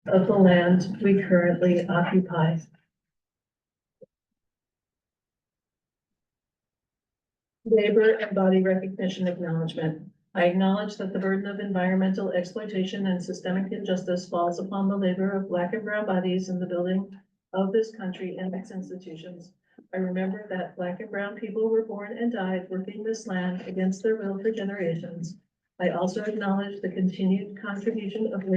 of the land we currently occupy. Labor and body recognition acknowledgement. I acknowledge that the burden of environmental exploitation and systemic injustice falls upon the labor of Black and brown bodies in the building of this country and its institutions. I remember that Black and brown people were born and died working this land against their will for generations. I also acknowledge the continued contribution of the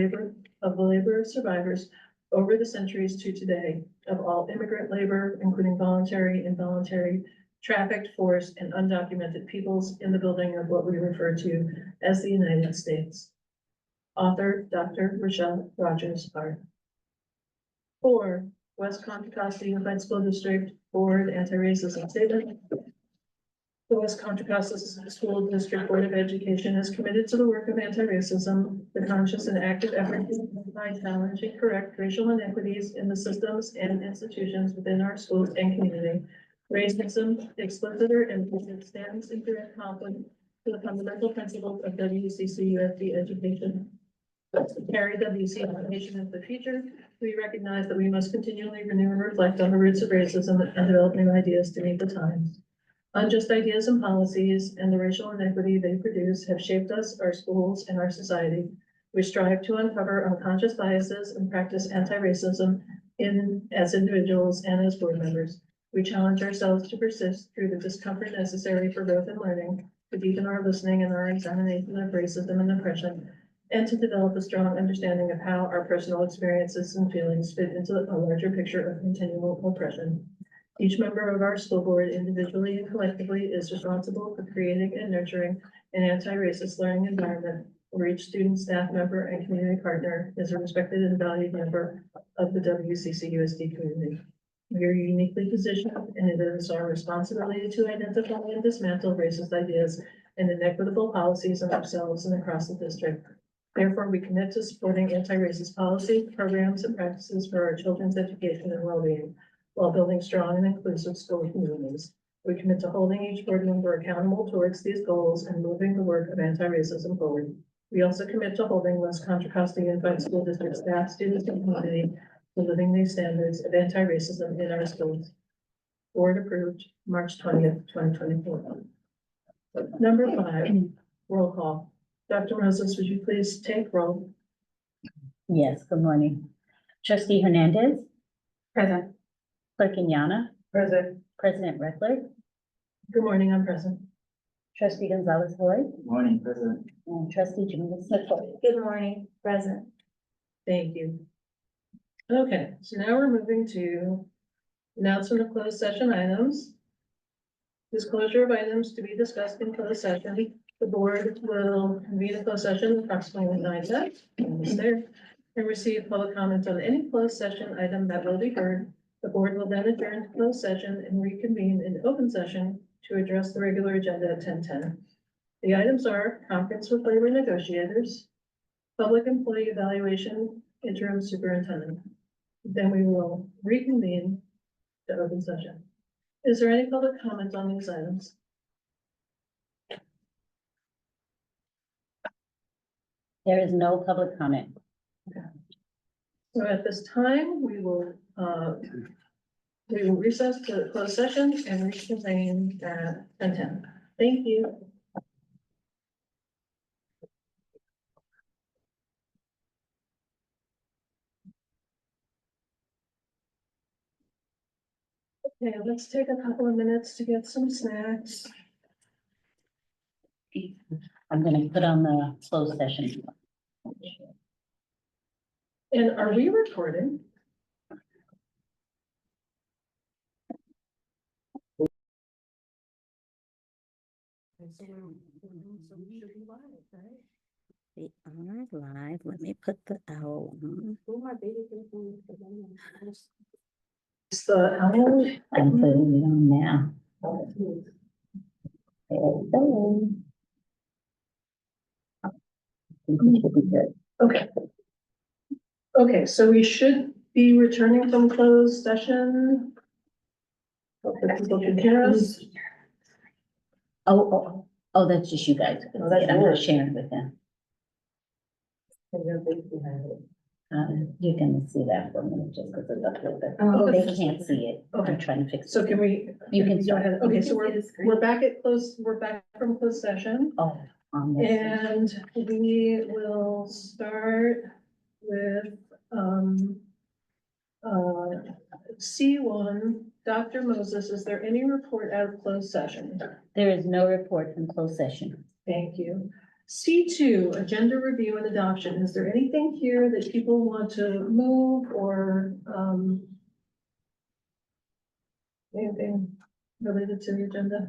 labor of survivors over the centuries to today, of all immigrant labor, including voluntary, involuntary, trafficked, forced, and undocumented peoples in the building of what we refer to as the United States. Author, Dr. Rochelle Rogers Hart. 4, West Contra Costa Unified School District Board Anti-Racism Statement. The West Contra Costa School District Board of Education is committed to the work of anti-racism, the conscious and active effort to identify, challenge, and correct racial inequities in the systems and institutions within our schools and community. Racism, explicit or implicit, stands in direct conflict to the fundamental principles of WCCUSD education. To carry WC education into the future, we recognize that we must continually renew and reflect on the roots of racism and develop new ideas to meet the times. Unjust ideas and policies and the racial inequity they produce have shaped us, our schools, and our society. We strive to uncover unconscious biases and practice anti-racism as individuals and as board members. We challenge ourselves to persist through the discomfort necessary for growth and learning, to deepen our listening and our examination of racism and oppression, and to develop a strong understanding of how our personal experiences and feelings fit into a larger picture of continual oppression. Each member of our school board, individually and collectively, is responsible for creating and nurturing an anti-racist learning environment where each student, staff member, and community partner is a respected and valued member of the WCCUSD community. We are uniquely positioned, and it is our responsibility to identify and dismantle racist ideas and inequitable policies in ourselves and across the district. Therefore, we commit to supporting anti-racist policy, programs, and practices for our children's education and well-being, while building strong and inclusive school communities. We commit to holding each board member accountable towards these goals and moving the work of anti-racism forward. We also commit to holding West Contra Costa Unified School District staff, students, and community to living these standards of anti-racism in our schools. Board approved, March 20th, 2024. Number 5, roll call. Dr. Moses, would you please take roll? Yes, good morning. Trustee Hernandez, Present. Clerk Inyana, Present. President Reckler, Good morning, I'm present. Trustee Gonzalez Lloyd, Good morning, President. and Trustee Jamila Smith. Good morning, present. Thank you. Okay, so now we're moving to announcement of closed session items. Disclosure of items to be discussed in closed session. The board will convene a closed session approximately 9:10, almost there, and receive public comment on any closed session item that will be heard. The board will then adjourn to closed session and reconvene in open session to address the regular agenda at 10:10. The items are conference with labor negotiators, public employee evaluation, interim superintendent. Then we will reconvene to open session. Is there any public comment on these items? There is no public comment. So at this time, we will recess to closed session and reconvene at 10:10. Thank you. Okay, let's take a couple of minutes to get some snacks. I'm gonna put on the closed session. And are we recording? So we should be live, right? We are live. Let me put the owl on. It's the owl. I'm putting it on now. There we go. I think we should be good. Okay. Okay, so we should be returning from closed session. Hope that people can hear us. Oh, that's just you guys. Oh, that's I'm not yours. sharing with them. You can see that for a minute just because it's up there, Oh, but they okay. can't see it. Okay. I'm trying to fix it. So can we? You can go start. ahead. Okay, so You can see the we're screen. back at we're back from closed session. Oh, on this. And we will start with, C1, Dr. Moses, is there any report out of closed session? There is no report from closed session. Thank you. C2, agenda review and adoption. Is there anything here that people want to move or, anything related to the agenda?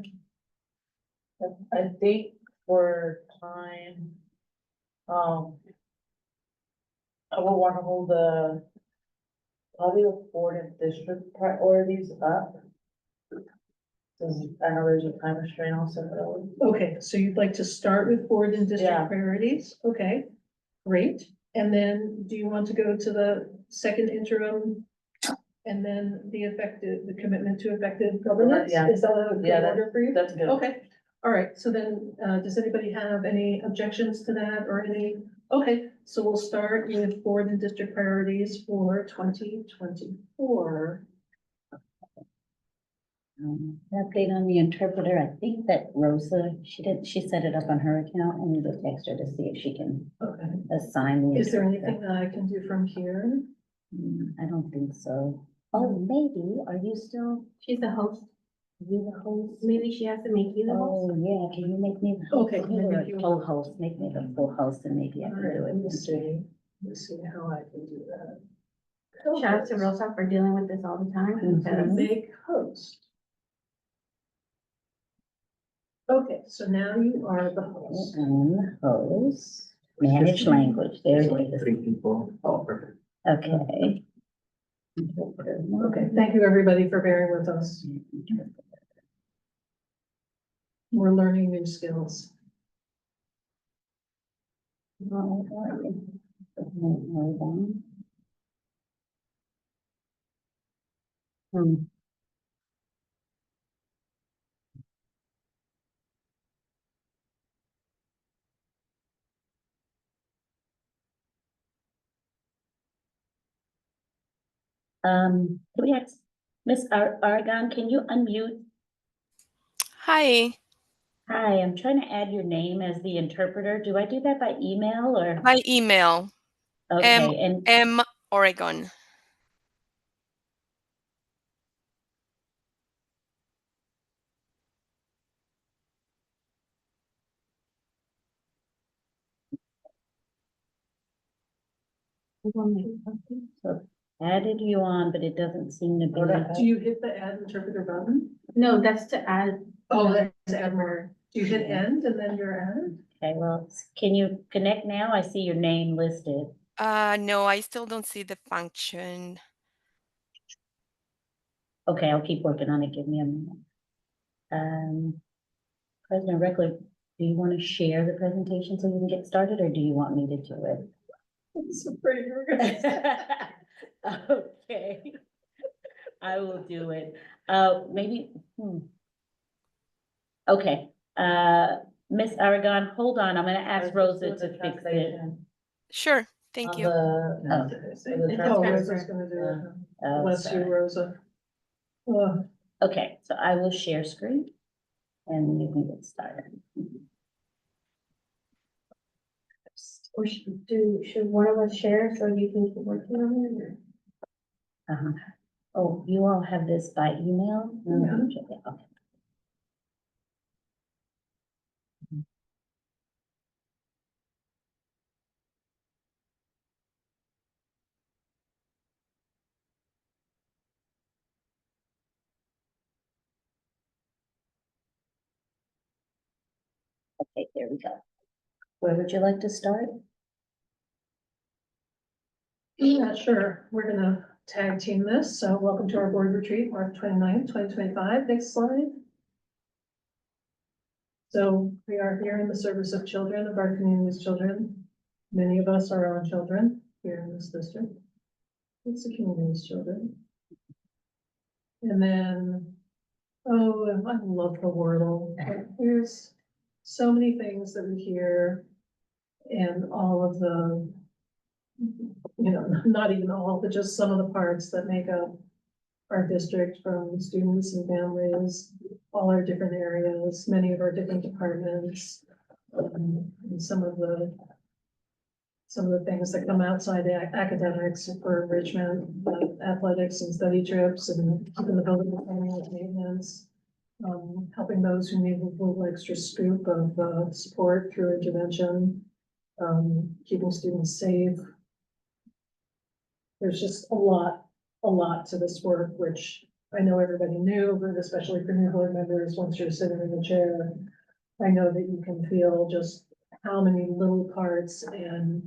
I think for time, I will wanna hold probably the board and district priorities up. Cause I know there's a time restraint also, but Okay, so you'd like to start with board and district Yeah. priorities? Okay, great. And then do you want to go to the second interim? And then the commitment to effective governance? Yeah. Is that a good Yeah, order for you? that's good. Okay, all right, so then, does anybody have any objections to that or any? Okay, so we'll start with board and district priorities for 2024. Update on the interpreter. I think that Rosa, she set it up on her account. I need to text her to see if she can Okay, assign the. is there interpreter. anything that I can do from here? I don't think so. Oh, maybe. Are you still, She's the host. you the host? Maybe she has to make you the host. Oh, yeah. Can you make me the host? Okay, can I Or make you a- full host? Make me the full host and maybe I All can right, do let me it. see, let's see how I can do that. Shout out to Rosa for dealing with this all the time. because- Make host. Okay, so now you are the host. And host, manage language. There it is. 3 people. Oh, perfect. Okay. Okay, thank you, everybody, for bearing with us. We're learning new skills. Hmm. Do we have, Miss Aragon, can you unmute? Hi, Hi, I'm trying to add your name as the interpreter. Do I do that by email or? by email, Okay, and M Oregon. so added you on, but it doesn't seem to Do be. you hit the add interpreter button? No, that's to add. Oh, that's add more. Do you hit Yeah. end and then you're added? Okay, well, can you connect now? I see your name listed. No, I still don't see the function. Okay, I'll keep working on it. Give me a minute. President Reckler, do you want to share the presentation so we can get started, or do you want me to do it? It's pretty organized. Okay. I will do it. Maybe. Okay, Miss Aragon, hold on. I'm gonna ask Rosa to fix it. Sure, thank On you. Oh. Oh, Rosa's gonna do it. Oh, Bless you, sorry. Rosa. Oh, Okay, so I will share screen and you can get started. Or should one of us share so you can keep working on it? Uh-huh. Oh, you all have this by email? Yeah. Okay. Okay, there we go. Where would you like to start? yeah, sure. We're gonna tag team this. So welcome to our board retreat, March 29th, 2025. Next slide. So we are here in the service of children, of our community's children. Many of us are our own children here in this district. It's the community's children. And then, oh, I love the Wordle. There's so many things that we hear and all of the you know, not even all, but just some of the parts that make up our district, from students and families, all our different areas, many of our different departments. And some of the things that come outside the academics for enrichment, athletics and study trips, and keeping the building planning with maintenance. Helping those who need a little extra scoop of support through intervention, keeping students safe. There's just a lot to this work, which I know everybody knew, but especially for new board members, once you're sitting in the chair, I know that you can feel just how many little parts and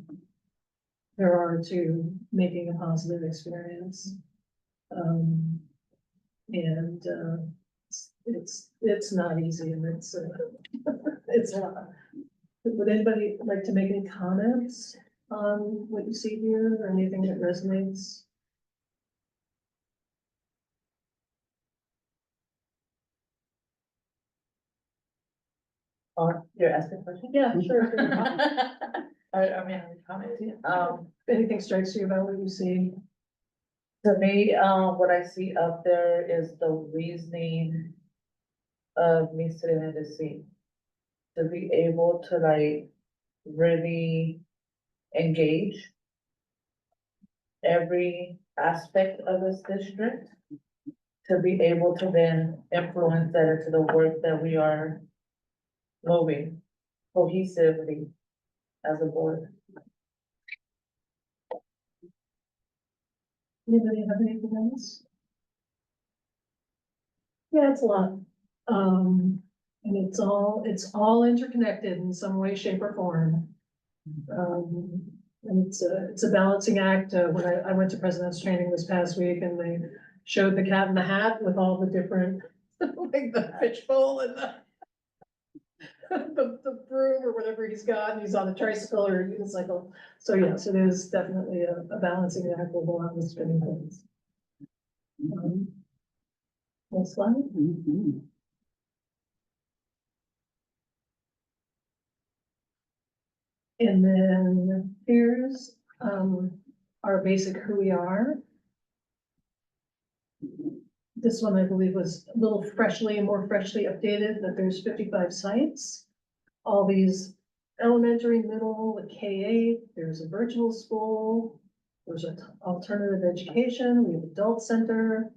there are to making a positive experience. And it's not easy, and it's it's a lot. Would anybody like to make any comments on what you see here, or anything that resonates? You're asking a question? Yeah, sure. I mean, commenting, If anything strikes you about what you see? to me, what I see up there is the reasoning of me sitting in the seat. To be able to like really engage every aspect of this district. To be able to then influence that into the work that we are moving cohesively as a board. Anybody have anything else? Yeah, it's a lot. And it's all interconnected in some way, shape or form. And it's a balancing act. When I went to president's training this past week, and they showed the cat in the hat with all the different, like the fishbowl and the broom or whatever he's got, and he's on a tricycle or a unicycle. So yes, it is definitely a balancing act with a lot of spinning things. Next slide. Mhm. And then here's our basic who we are. This one, I believe, was a little more freshly updated, that there's 55 sites. All these elementary, middle, the K-8, there's a virtual school, there's an alternative education, we have adult center.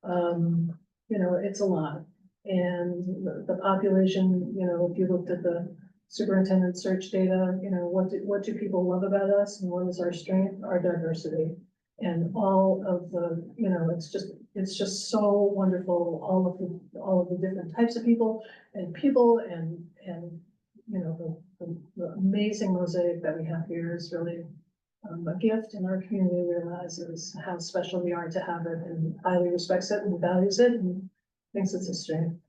You know, it's a lot. And the population, you know, if you looked at the superintendent search data, you know, what do people love about us, and what is our strength? Our diversity. And all of the, you know, it's just so wonderful, all of the different types of people, and you know, the amazing mosaic that we have here is really a gift, and our community realizes how special we are to have it, and highly respects it and values it and thinks it's a strength.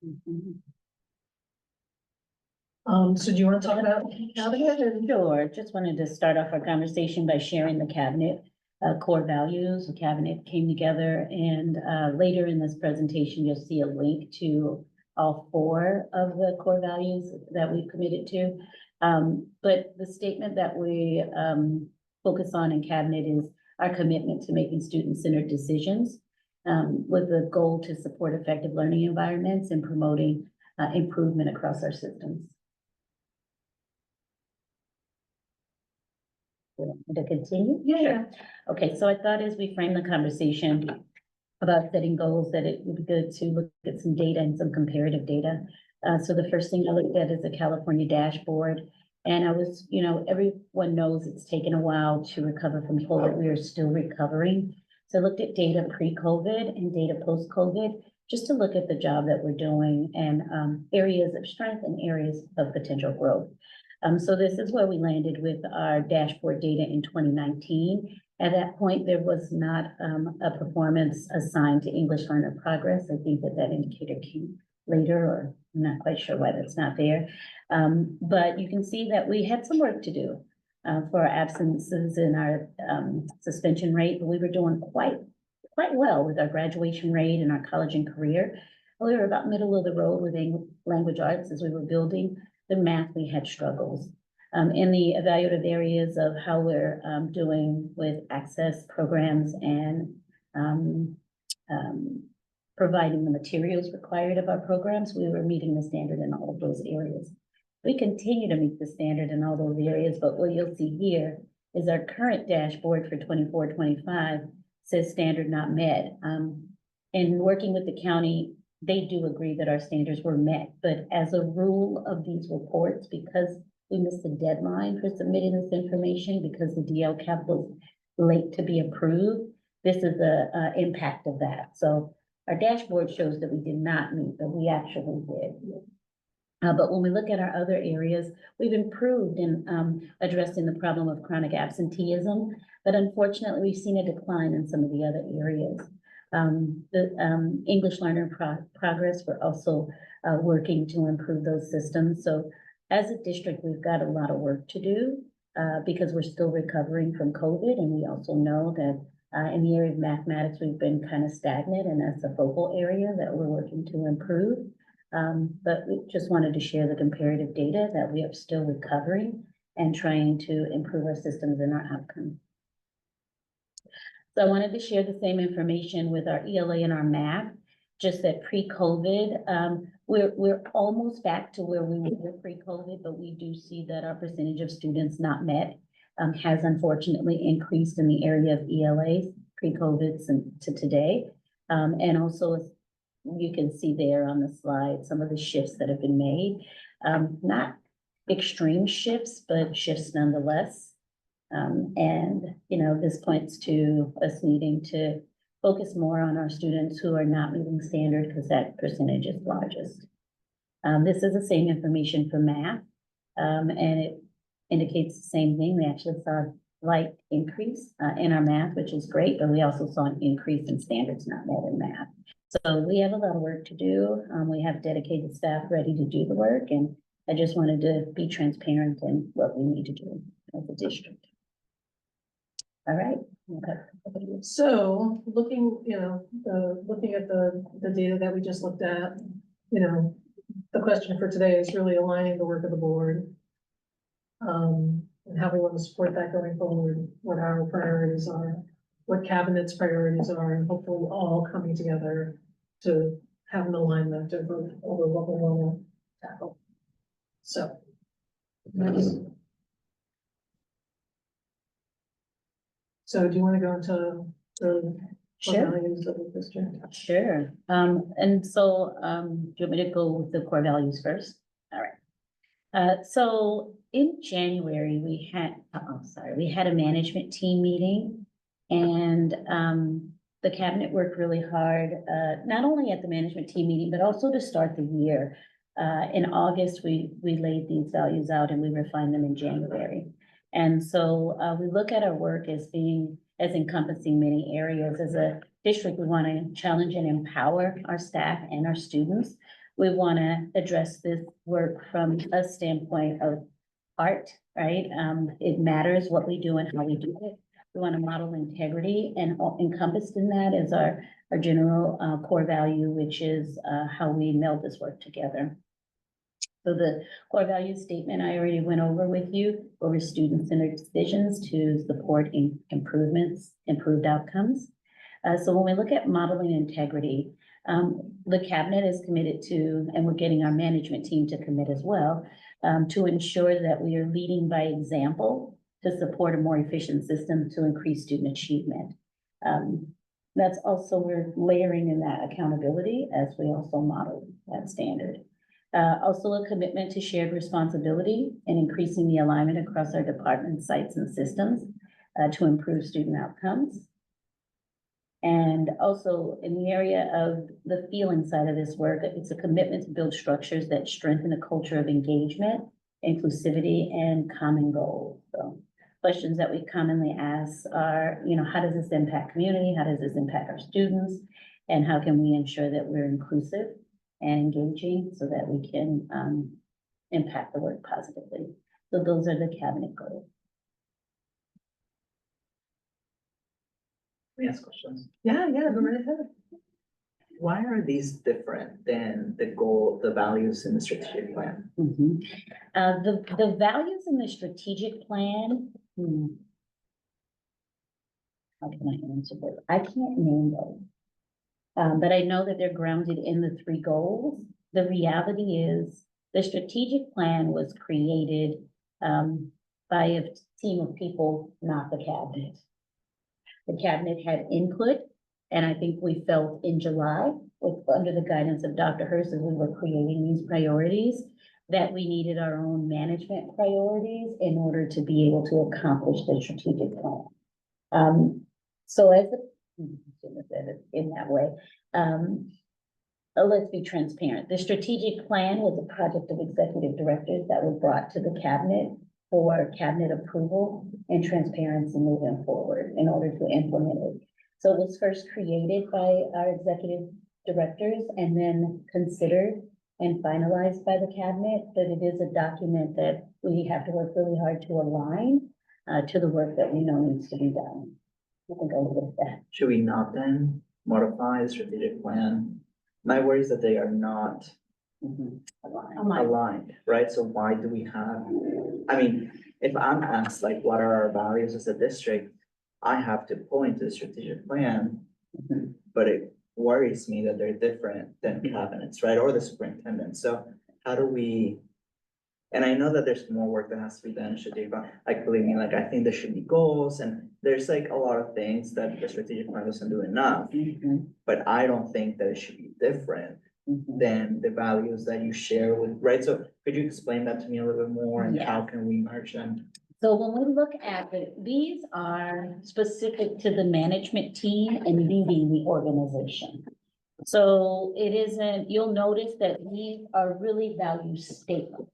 Mhm. So do you want to talk about cabinet and? Sure, just wanted to start off our conversation by sharing the cabinet core values. The cabinet came together, and later in this presentation, you'll see a link to all 4 of the core values that we've committed to. But the statement that we focus on in cabinet is our commitment to making student-centered decisions with the goal to support effective learning environments and promoting improvement across our systems. To continue? Yeah. Okay, so I thought as we frame the conversation about setting goals, that it would be good to look at some data and some comparative data. So the first thing I looked at is the California dashboard. And I was, you know, everyone knows it's taken a while to recover from COVID. We are still recovering. So I looked at data pre-COVID and data post-COVID, just to look at the job that we're doing, and areas of strength and areas of potential growth. So this is where we landed with our dashboard data in 2019. At that point, there was not a performance assigned to English learner progress. I think that indicator came later, or I'm not quite sure why that's not there. But you can see that we had some work to do for our absences and our suspension rate, but we were doing quite well with our graduation rate and our college and career. We were about middle of the road with language arts as we were building. The math, we had struggles. In the evaluative areas of how we're doing with access programs and providing the materials required of our programs, we were meeting the standard in all of those areas. We continue to meet the standard in all those areas, but what you'll see here is our current dashboard for 24-25 says standard not met. In working with the county, they do agree that our standards were met, but as a rule of these reports, because we missed the deadline for submitting this information because the DL cap was late to be approved, this is the impact of that. So our dashboard shows that we did not meet, but we actually did. But when we look at our other areas, we've improved in addressing the problem of chronic absenteeism, but unfortunately, we've seen a decline in some of the other areas. The English learner progress, we're also working to improve those systems. So as a district, we've got a lot of work to do because we're still recovering from COVID, and we also know that in the area of mathematics, we've been kind of stagnant, and that's a focal area that we're working to improve. But we just wanted to share the comparative data that we are still recovering and trying to improve our systems and our outcomes. So I wanted to share the same information with our ELA and our math, just that pre-COVID, we're almost back to where we were pre-COVID, but we do see that our percentage of students not met has unfortunately increased in the area of ELAs pre-COVID to today. And also, as you can see there on the slide, some of the shifts that have been made, not extreme shifts, but shifts nonetheless. And, you know, this points to us needing to focus more on our students who are not meeting standard because that percentage is largest. This is the same information for math, and it indicates the same thing. We actually saw a slight increase in our math, which is great, but we also saw an increase in standards not met in math. So we have a lot of work to do. We have dedicated staff ready to do the work, and I just wanted to be transparent in what we need to do as a district. All right. Okay. So looking, looking at the data that we just looked at, the question for today is really aligning the work of the board. And how we want to support that going forward, what our priorities are, what cabinet's priorities are, and hopefully all coming together to have an alignment over what we want to tackle. So. So do you want to go into the Sure. values of the district? Sure. And so, do you want me to go with the core values first? All right. So in January, we had a management team meeting, and the cabinet worked really hard, not only at the management team meeting, but also to start the year. In August, we laid these values out and we refined them in January. And so we look at our work as encompassing many areas. As a district, we want to challenge and empower our staff and our students. We want to address this work from a standpoint of art, right? It matters what we do and how we do it. We want to model integrity, and encompassed in that is our general core value, which is how we meld this work together. So the core value statement I already went over with you, over student-centered decisions to support improved outcomes. So when we look at modeling integrity, the cabinet is committed to, and we're getting our management team to commit as well, to ensure that we are leading by example to support a more efficient system to increase student achievement. That's also, we're layering in that accountability as we also model that standard. Also a commitment to shared responsibility and increasing the alignment across our department sites and systems to improve student outcomes. And also in the area of the feeling side of this work, it's a commitment to build structures that strengthen a culture of engagement, inclusivity, and common goals. So questions that we commonly ask are, how does this impact community? How does this impact our students? And how can we ensure that we're inclusive and engaging so that we can impact the work positively? So those are the cabinet goals. We ask questions. Yeah, go right ahead. why are these different than the goal, the values in the strategic plan? Mhm. The values in the strategic plan. How can I answer that? I can't name those. But I know that they're grounded in the 3 goals. The reality is, the strategic plan was created, by a team of people, not the cabinet. The cabinet had input, and I think we felt in July, under the guidance of Dr. Hurst, as we were creating these priorities, that we needed our own management priorities in order to be able to accomplish the strategic plan. So as shouldn't have said it in that way. Let's be transparent. The strategic plan was a project of executive directors that was brought to the cabinet for cabinet approval and transparency moving forward in order to implement it. So it was first created by our executive directors and then considered and finalized by the cabinet, but it is a document that we have to work really hard to align to the work that we know needs to be done. We can go with that. Should we not then modify the strategic plan? My worry is that they are not Align. aligned, right? So why do we have, I mean, if I'm asked like, what are our values as a district? I have to point to the strategic plan, Mhm. but it worries me that they're different than cabinets, right? Or the superintendent. So how do we? And I know that there's more work that has to be done in strategic plan. Like, believe me, like, I think there should be goals and there's like a lot of things that the strategic plan doesn't do enough. Mhm. But I don't think that it should be different Mhm. than the values that you share with, right? So could you explain that to me a little bit more and how can we merge them? So when we look at it, these are specific to the management team and leading the organization. So it isn't, you'll notice that these are really value statements.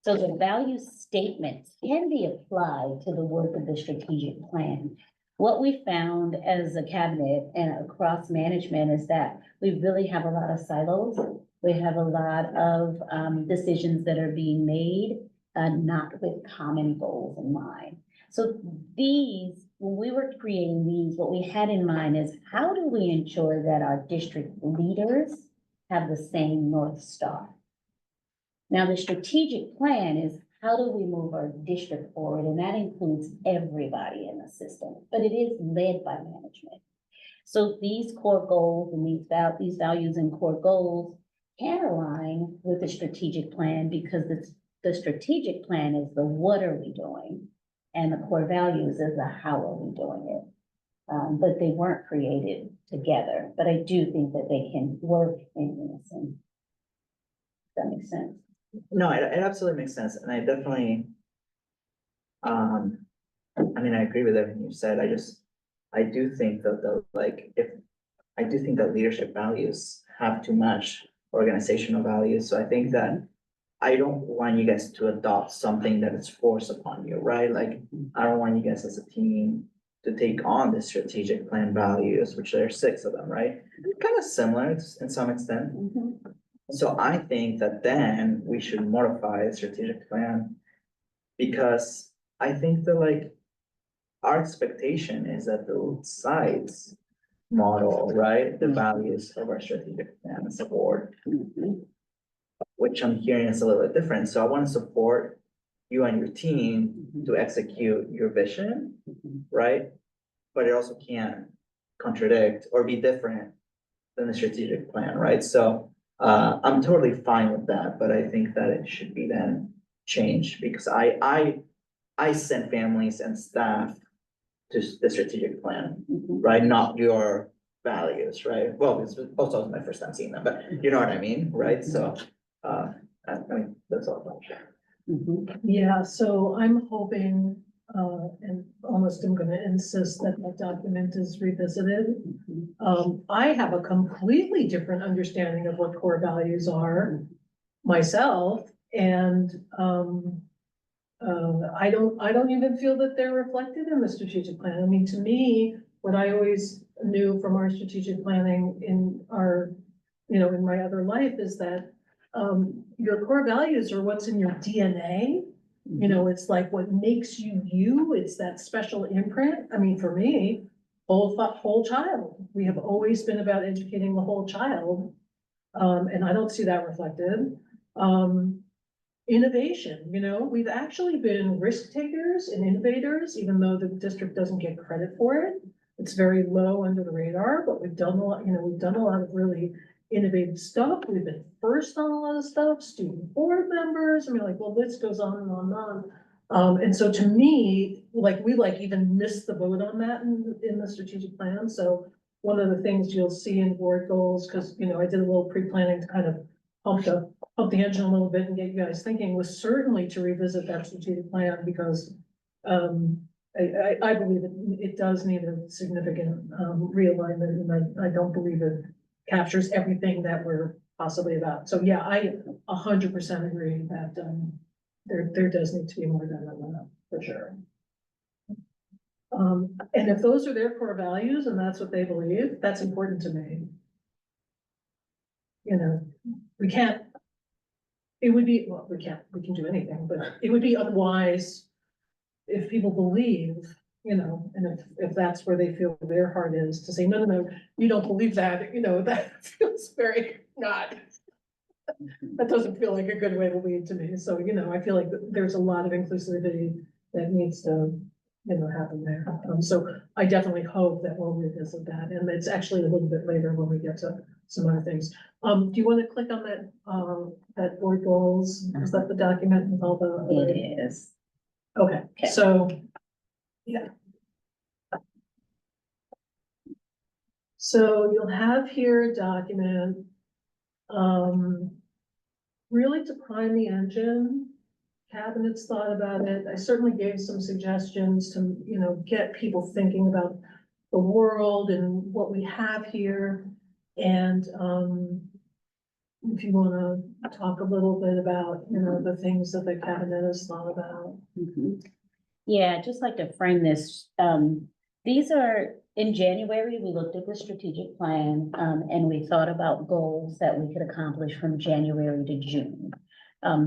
So the value statements can be applied to the work of the strategic plan. What we found as a cabinet and across management is that we really have a lot of silos. We have a lot of decisions that are being made, not with common goals in mind. So these, when we were creating these, what we had in mind is how do we ensure that our district leaders have the same North Star? Now, the strategic plan is how do we move our district forward? And that includes everybody in the system, but it is led by management. So these core goals and these values and core goals can align with the strategic plan because the strategic plan is the what are we doing? And the core values is the how are we doing it? But they weren't created together, but I do think that they can work in unison. Does that make sense? No, it absolutely makes sense. And I definitely, I mean, I agree with everything you said. I do think that I do think that leadership values have to match organizational values. So I think that I don't want you guys to adopt something that is forced upon you, right? Like, I don't want you guys as a team to take on the strategic plan values, which there are 6 of them, right? Kind of similar in some extent. So I think that then we should modify the strategic plan. Because I think that like, our expectation is that the sides model, right, the values of our strategic plan as a board. Which I'm hearing is a little bit different, so I want to support you and your team to execute your vision, right? But it also can't contradict or be different than the strategic plan, right? So I'm totally fine with that, but I think that it should be then changed because I send families and staff to the strategic plan, right? Not your values, right? Well, it's also my first time seeing them, but you know what I mean, right? So I mean, that's all. Yeah, so I'm hoping, and almost I'm gonna insist that that document is revisited. I have a completely different understanding of what core values are myself, and, I don't even feel that they're reflected in the strategic plan. I mean, to me, what I always knew from our strategic planning in our, in my other life is that, your core values are what's in your DNA. It's like what makes you you, it's that special imprint. I mean, for me, whole child. We have always been about educating the whole child. And I don't see that reflected. Innovation, we've actually been risk takers and innovators, even though the district doesn't get credit for it. It's very low under the radar, but we've done a lot, we've done a lot of really innovative stuff. We've been first on a lot of stuff, student board members, the list goes on and on and on. And so to me, we even missed the boat on that in the strategic plan. So one of the things you'll see in board goals, because, I did a little pre-planning to kind of pump the engine a little bit and get you guys thinking, was certainly to revisit that strategic plan, because I believe it does need a significant realignment, and I don't believe it captures everything that we're possibly about. So yeah, I 100% agree that there does need to be more done on that, for sure. And if those are their core values and that's what they believe, that's important to me. We can't, it would be, well, we can do anything, but it would be unwise if people believe, and if that's where they feel their heart is, to say, no, you don't believe that, that feels very not, that doesn't feel like a good way to lead to me. So, I feel like there's a lot of inclusivity that needs to, happen there. So I definitely hope that we'll revisit that, and it's actually a little bit later when we get to some other things. Do you want to click on that board goals? Is that the document with all the? It is. Okay, Okay. so, yeah. So you'll have here a document, really to prime the engine. Cabinet's thought about it. I certainly gave some suggestions to, get people thinking about the world and what we have here. And, if you wanna talk a little bit about, the things that the cabinet has thought about. Yeah, I'd just like to frame this. These are, in January, we looked at the strategic plan, and we thought about goals that we could accomplish from January to June.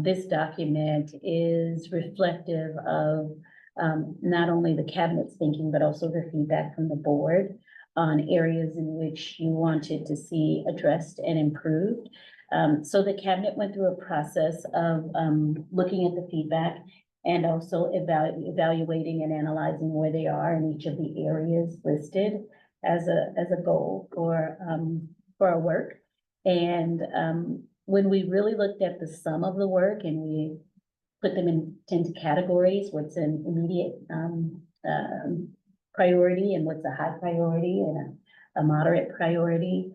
This document is reflective of not only the cabinet's thinking, but also the feedback from the board on areas in which you wanted to see addressed and improved. So the cabinet went through a process of looking at the feedback and also evaluating and analyzing where they are in each of the areas listed as a goal for our work. And when we really looked at the sum of the work and we put them into categories, what's an immediate priority and what's a high priority and a moderate priority.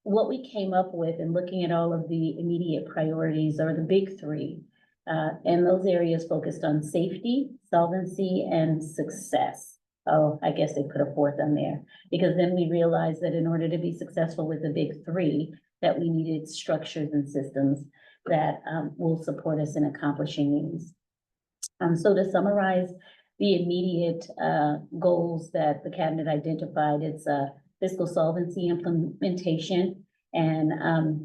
What we came up with in looking at all of the immediate priorities are the big three. And those areas focused on safety, solvency, and success. Oh, I guess they put a fourth on there, because then we realized that in order to be successful with the big three, that we needed structures and systems that will support us in accomplishing these. So to summarize the immediate goals that the cabinet identified, it's fiscal solvency implementation and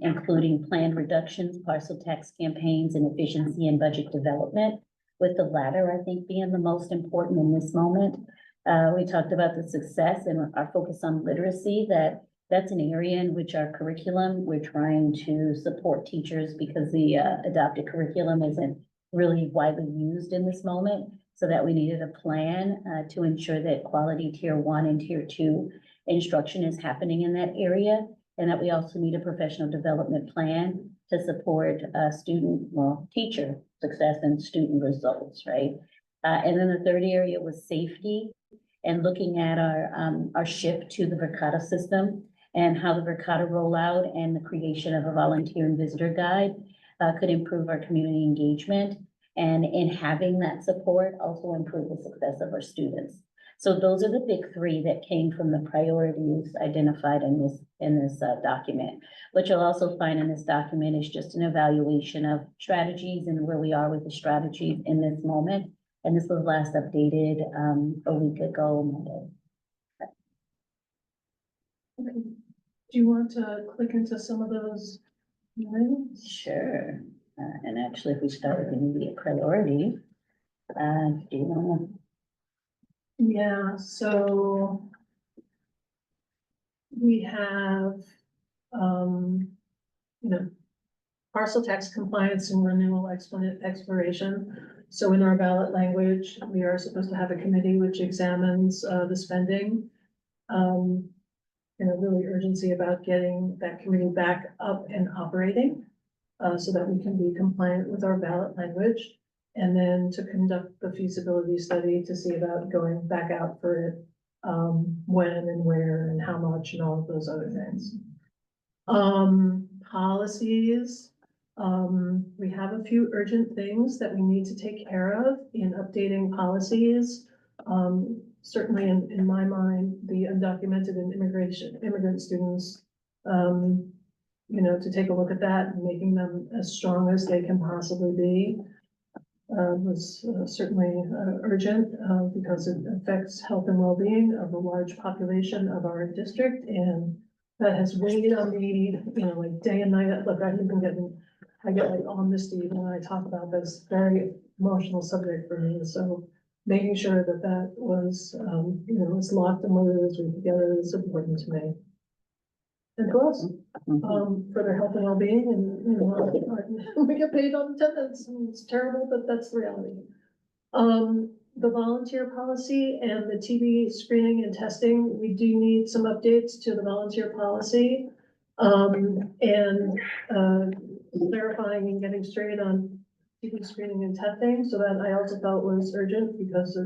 including planned reductions, parcel tax campaigns, and efficiency and budget development, with the latter, I think, being the most important in this moment. We talked about the success and our focus on literacy, that's an area in which our curriculum, we're trying to support teachers because the adopted curriculum isn't really widely used in this moment, so that we needed a plan to ensure that quality tier 1 and tier 2 instruction is happening in that area, and that we also need a professional development plan to support teacher success and student results, right? And then the third area was safety, and looking at our shift to the Verkada system and how the Verkada rollout and the creation of a volunteer and visitor guide could improve our community engagement, and in having that support also improve the success of our students. So those are the big three that came from the priorities identified in this document. What you'll also find in this document is just an evaluation of strategies and where we are with the strategies in this moment. And this was last updated a week ago, Monday. Okay. Do you want to click into some of those? Sure. And actually, if we start with immediate priority, do you want Yeah, so we have, you know, parcel tax compliance and renewal exploration. So in our ballot language, we are supposed to have a committee which examines, the spending. Really urgency about getting that committee back up and operating, so that we can be compliant with our ballot language. And then to conduct the feasibility study to see about going back out for it, when and where and how much and all of those other things. Policies, we have a few urgent things that we need to take care of in updating policies. Certainly in my mind, the undocumented and immigrant students, to take a look at that and making them as strong as they can possibly be, was certainly urgent, because it affects health and well-being of a large population of our district, and that has weighed on me, like day and night. Look, I get like all misty when I talk about this very emotional subject for me, so making sure that that was, as locked and loaded as we together is important to me. And to us, for their health and well-being, and, we get paid on attendance, and it's terrible, but that's the reality. The volunteer policy and the TB screening and testing, we do need some updates to the volunteer policy. And clarifying and getting straight on TB screening and testing, so that I also felt was urgent, because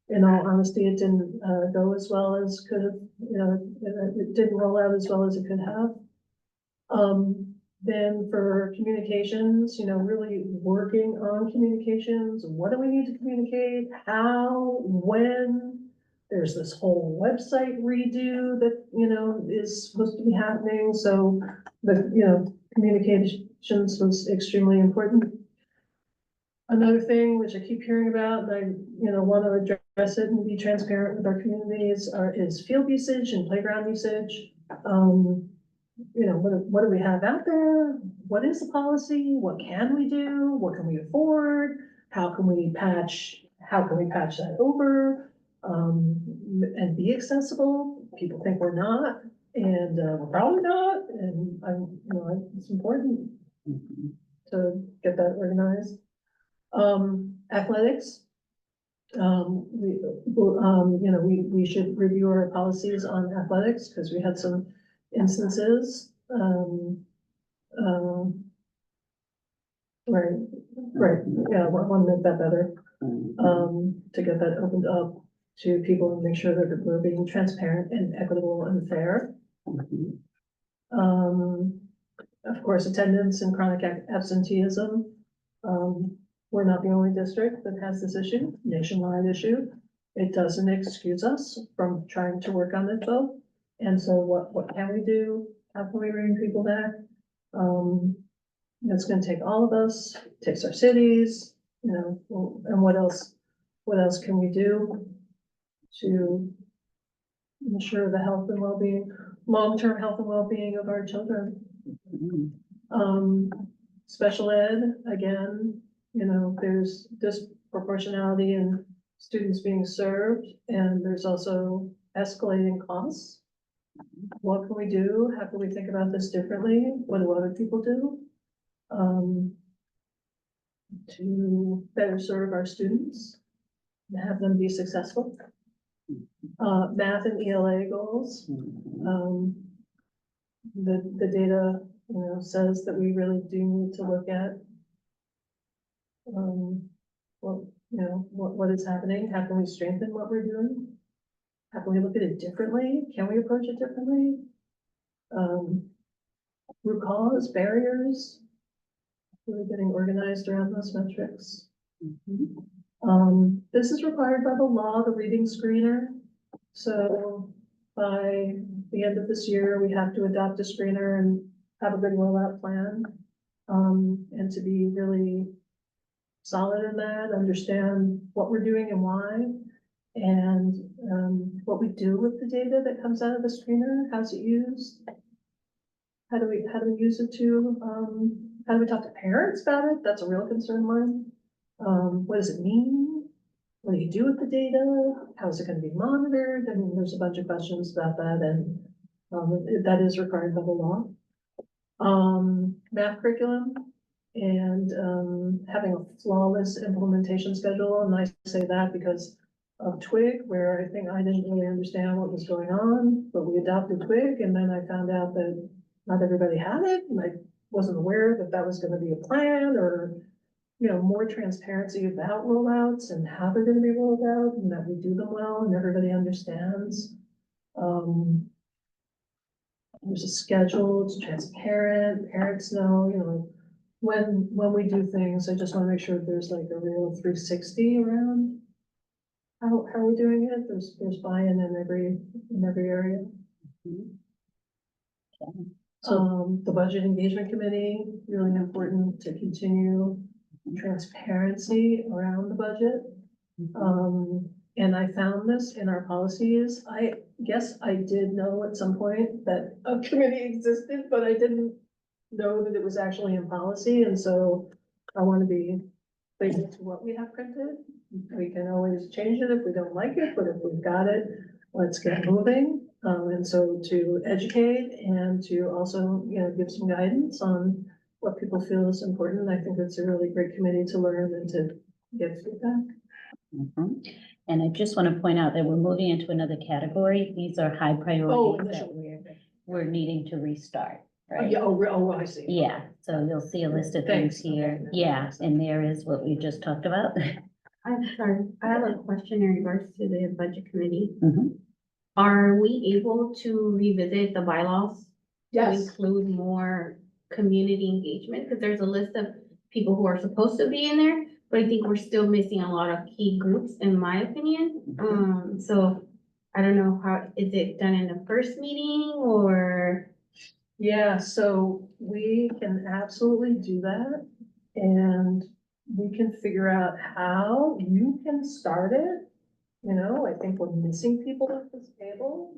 in all honesty, it didn't go as well as could have, it didn't roll out as well as it could have. Then for communications, really working on communications. What do we need to communicate? How, when? There's this whole website redo that, is supposed to be happening. So the, communications was extremely important. Another thing which I keep hearing about, and I, want to address it and be transparent with our communities, is field usage and playground usage. What do we have out there? What is the policy? What can we do? What can we afford? How can we patch that over? And be accessible? People think we're not, and we're probably not, and it's important to get that organized. Athletics. We should review our policies on athletics, because we had some instances. Right, yeah, I want to make that better, to get that opened up to people and make sure that we're being transparent and equitable and fair. Of course, attendance and chronic absenteeism. We're not the only district that has this issue, nationwide issue. It doesn't excuse us from trying to work on it though. And so what can we do? How can we bring people back? It's gonna take all of us, takes our cities, and what else can we do to ensure the health and well-being, long-term health and well-being of our children? Special ed, again, there's disproportionality in students being served, and there's also escalating costs. What can we do? How can we think about this differently? What do other people do? To better serve our students and have them be successful. Math and ELA goals. The data, says that we really do need to look at what is happening. How can we strengthen what we're doing? How can we look at it differently? Can we approach it differently? Root cause, barriers, really getting organized around those metrics. This is required by the law, the reading screener. So by the end of this year, we have to adopt a screener and have a good rollout plan. And to be really solid in that, understand what we're doing and why, and what we do with the data that comes out of the screener. How's it used? How do we use it to, how do we talk to parents about it? That's a real concern of mine. What does it mean? what do you do with the data? How's it gonna be monitored? I mean, there's a bunch of questions about that and, that is required by the law. Math curriculum and, having a flawless implementation schedule, and I say that because of Twig, where I think I didn't really understand what was going on, but we adopted Twig, and then I found out that not everybody had it, and I wasn't aware that that was gonna be a plan, or, you know, more transparency about rollouts and how they're gonna be rolled out, and that we do them well, and everybody understands. There's a schedule, it's transparent, parents know, you know, when we do things, I just wanna make sure there's like a real 360 around how we're doing it, there's buy-in in every area. The budget engagement committee, really important to continue transparency around the budget. And I found this in our policies. I guess I did know at some point that a committee existed, but I didn't know that it was actually in policy, and so I want to be faithful to what we have printed. We can always change it if we don't like it, but if we've got it, let's get moving. And so to educate and to also, you know, give some guidance on what people feel is important. I think it's a really great committee to learn and to get feedback. Mhm. And I just want to point out that we're moving into another category. These are high priorities that we're needing to restart, right? Yeah, I see. Yeah, so you'll see a list of Thanks. things here. Okay. Yeah, and there is what we just talked about. I'm sorry, I have a question in regards to the budget committee. Mhm. Are we able to revisit the bylaws? To Yes, include more community engagement, because there's a list of people who are supposed to be in there, but I think we're still missing a lot of key groups, in my opinion. So I don't know how, is it done in the first meeting or? yeah, so we can absolutely do that. And we can figure out how you can start it. You know, I think we're missing people at this table.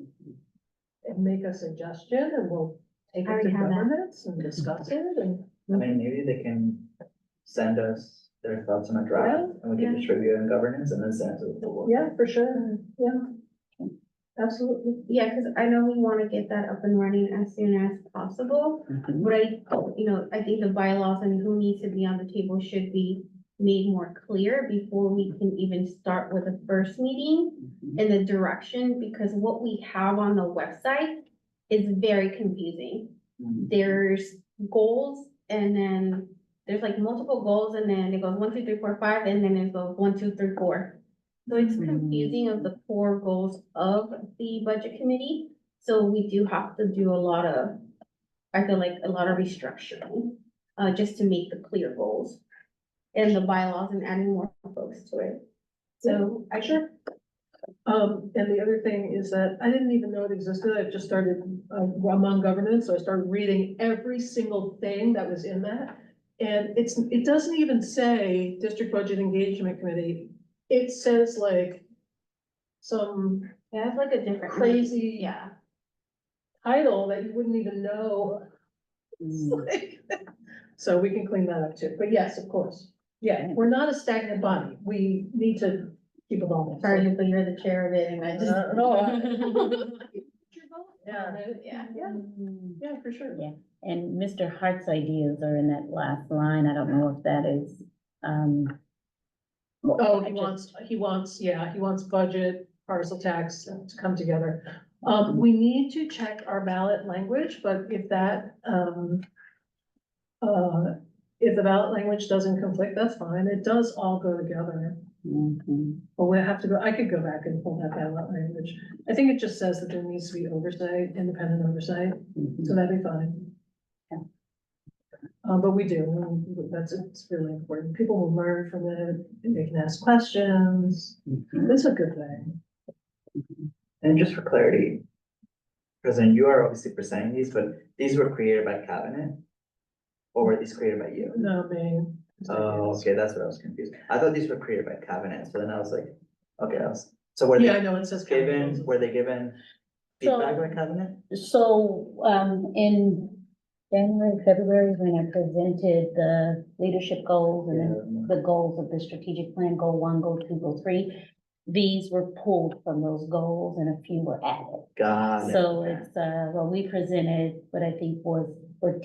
And make a suggestion and we'll take I it already to have that. governance and discuss it and. I mean, maybe they can send us their thoughts on a draft, and we can Yeah. distribute it in governance and then send it to the full board. Yeah, for sure, yeah. Absolutely. Yeah, because I know we want to get that up and running as soon as possible, Mhm. but I think the bylaws and who needs to be on the table should be made more clear before we can even start with the first meeting and the direction, because what we have on the website is very confusing. Mhm. There's goals and then there's like multiple goals and then it goes 1, 2, 3, 4, 5, and then it goes 1, 2, 3, 4. So it's confusing of the core goals of the budget committee. So we do have to do I feel like a lot of restructuring, just to make the clear goals and the bylaws and adding more folks to it. So I should, And the other thing is that I didn't even know it existed. I just started, among governance, so I started reading every single thing that was in that. And it doesn't even say District Budget Engagement Committee. It says like some it has like a different. crazy Yeah. title that you wouldn't even know. So we can clean that up too. But yes, of course. Yeah, we're not a stagnant body. We need to keep evolving. Sorry, but you're the chair of it and I just. Yeah, Yeah. yeah, for sure. Yeah. And Mr. Hart's ideas are in that last line. I don't know if that is, Oh, he wants budget, parcel tax to come together. We need to check our ballot language, but if that, if the ballot language doesn't conflict, that's fine. It does all go together. Mhm. But we'll have to go, I could go back and pull that ballot language. I think it just says that there needs to be oversight, independent oversight, Mhm. so that'd be fine. Yeah. But we do, it's really important. People will learn from it, and they can ask questions. Mhm. It's a good thing. And just for clarity, President, you are obviously presenting these, but these were created by cabinet? Or were these created by you? No, me. Oh, okay, that's what I was confused. I thought these were created by cabinet, so then I was like, okay, so were Yeah, I they know, it says. were they given feedback by cabinet? So, January, February, when I presented the leadership goals and then the goals of the strategic plan, goal 1, goal 2, goal 3. These were pulled from those goals and a few were added. Got it. So it's, well, we presented what I think were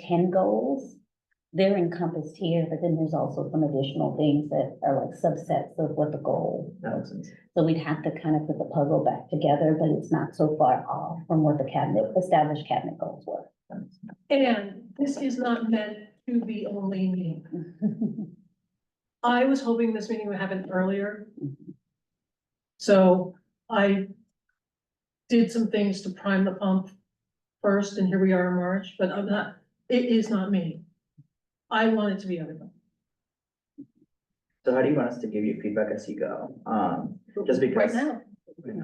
10 goals. They're encompassed here, but then there's also some additional things that are like subsets of what the goal. That makes sense. So we'd have to kind of put the puzzle back together, but it's not so far off from what the established cabinet goals were. That makes sense. And this is not meant to be only me. I was hoping this meeting would happen earlier. So I did some things to prime the pump first, and here we are in March, but it is not me. I want it to be everybody. So how do you want us to give you feedback as you go? Just because. Right now,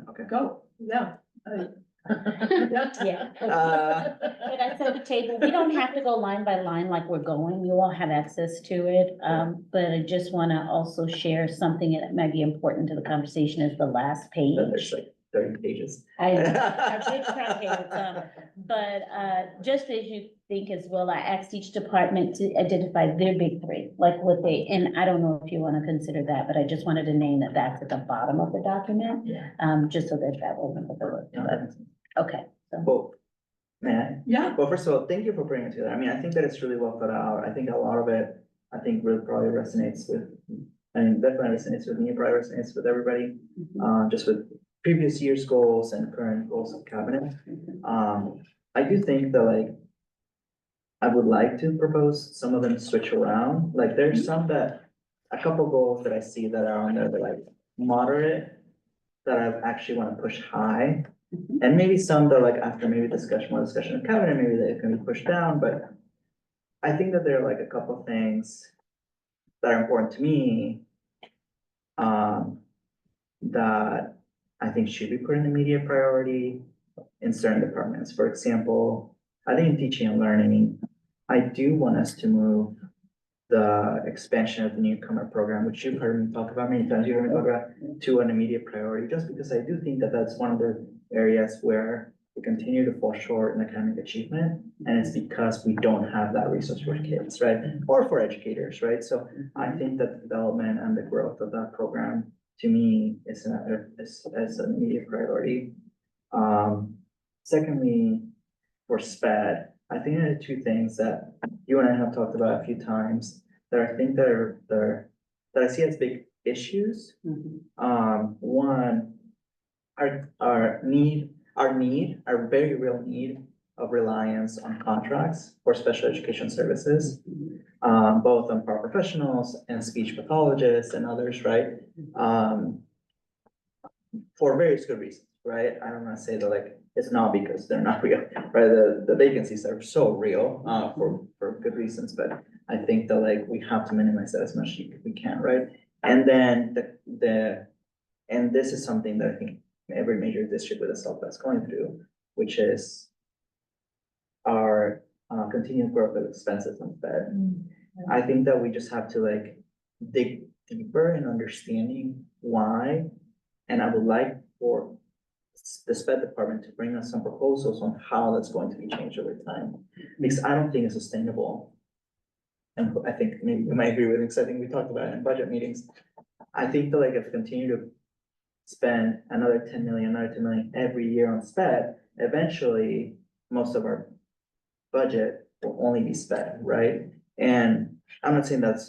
Okay. go, yeah. Yeah. But I said the table, we don't have to go line by line like we're going, you all have access to it. But I just wanna also share something that might be important to the conversation is the last page. There's like 30 pages. I did try to get some, but just as you think as well, I asked each department to identify their big 3, like what they, and I don't know if you want to consider that, but I just wanted to name that that's at the bottom of the document, Yeah. just so that that wasn't overlooked. No, that makes sense. Okay, so, Well, man, Yeah, well, first of all, thank you for bringing it together. I mean, I think that it's really well thought out. I think a lot of it, I think really probably resonates with, I mean, definitely resonates with me, probably resonates with everybody, just with previous year's goals and current goals of cabinet. I do think that like, I would like to propose some of them switch around, like there's some that, a couple goals that I see that are on there that like moderate, that I actually wanna push high. And maybe some that like after maybe more discussion of cabinet, maybe they can be pushed down, but I think that there are like a couple things that are important to me. That I think should be put in immediate priority in certain departments. For example, I think in teaching and learning, I do want us to move the expansion of the newcomer program, which you've heard me talk about many times, you've heard me talk about, to an immediate priority, just because I do think that that's one of the areas where we continue to fall short in academic achievement, and it's because we don't have that resource for kids, right? Or for educators, right? So I think that the development and the growth of that program, to me, is an immediate priority. Secondly, for SPED, I think there are 2 things that you and I have talked about a few times that I think that I see as big issues. One, our very real need of reliance on contracts for special education services, both on paraprofessionals and speech pathologists and others, right? For various good reasons, right? I don't wanna say that like, it's not because they're not real, right? The vacancies are so real, for good reasons, but I think that like, we have to minimize that as much as we can, right? And then and this is something that I think every major district with a Southwest going through, which is our continued growth of expenses on Fed. I think that we just have to like dig deeper in understanding why. And I would like for the SPED department to bring us some proposals on how that's going to be changed over time, because I don't think it's sustainable. And I think maybe you might agree with me, because I think we talked about it in budget meetings. I think that like if we continue to spend another 10 million every year on SPED, eventually most of our budget will only be SPED, right? And I'm not saying that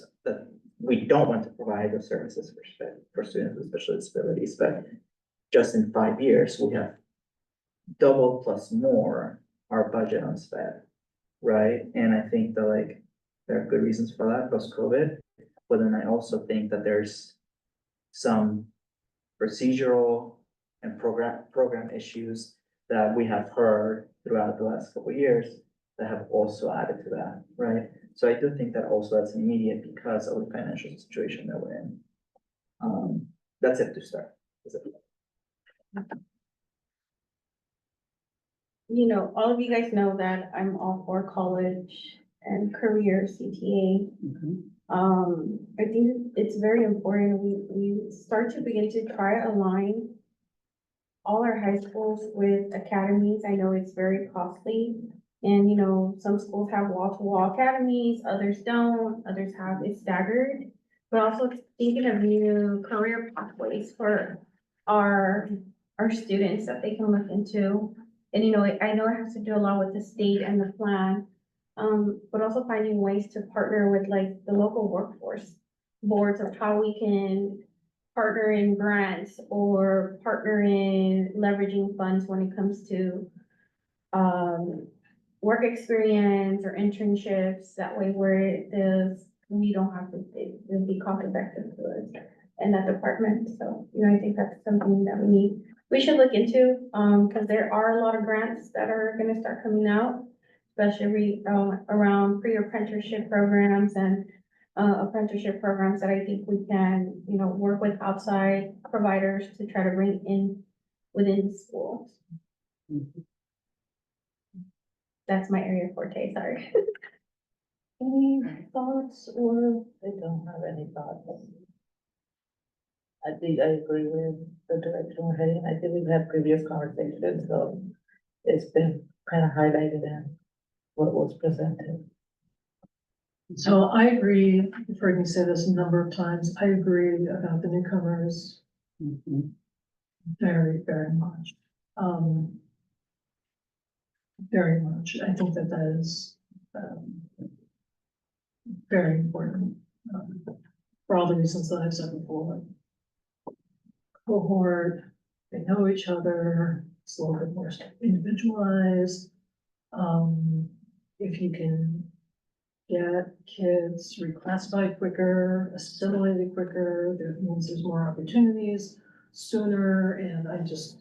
we don't want to provide the services for SPED, for students with special disabilities, but just in 5 years, we have double plus more our budget on SPED, right? And I think that like, there are good reasons for that post-COVID, but then I also think that there's some procedural and program issues that we have heard throughout the last couple of years that have also added to that, right? So I do think that also that's immediate because of the financial situation that we're in. That's it to start. You know, all of you guys know that I'm all for college and career CTA. I think it's very important we start to begin to try to align all our high schools with academies. I know it's very costly, And, some schools have wall-to-wall academies, others don't, others have it staggered. But also thinking of new career pathways for our students that they can look into. And, I know it has to do a lot with the state and the plan. But also finding ways to partner with like the local workforce boards of how we can partner in grants or partner in leveraging funds when it comes to work experience or internships, that way where we don't have to, it'll be cost effective to us and that department. So, I think that's something that we should look into, because there are a lot of grants that are gonna start coming out, especially around pre-apprenticeship programs and apprenticeship programs that I think we can, work with outside providers to try to bring in within schools. That's my area forte, sorry. Any thoughts, or they don't have any thoughts? I think I agree with the direction we're heading. I think we've had previous conversations, so it's been kind of highlighted in what was presented. So I agree, you've heard me say this a number of times, I agree about the newcomers Mhm. very, very much. Very much, I think that is, very important, for all the reasons that I've said before. Cohort, they know each other, it's a little bit more individualized. If you can get kids reclassified quicker, assimilated quicker, that means there's more opportunities sooner, and it's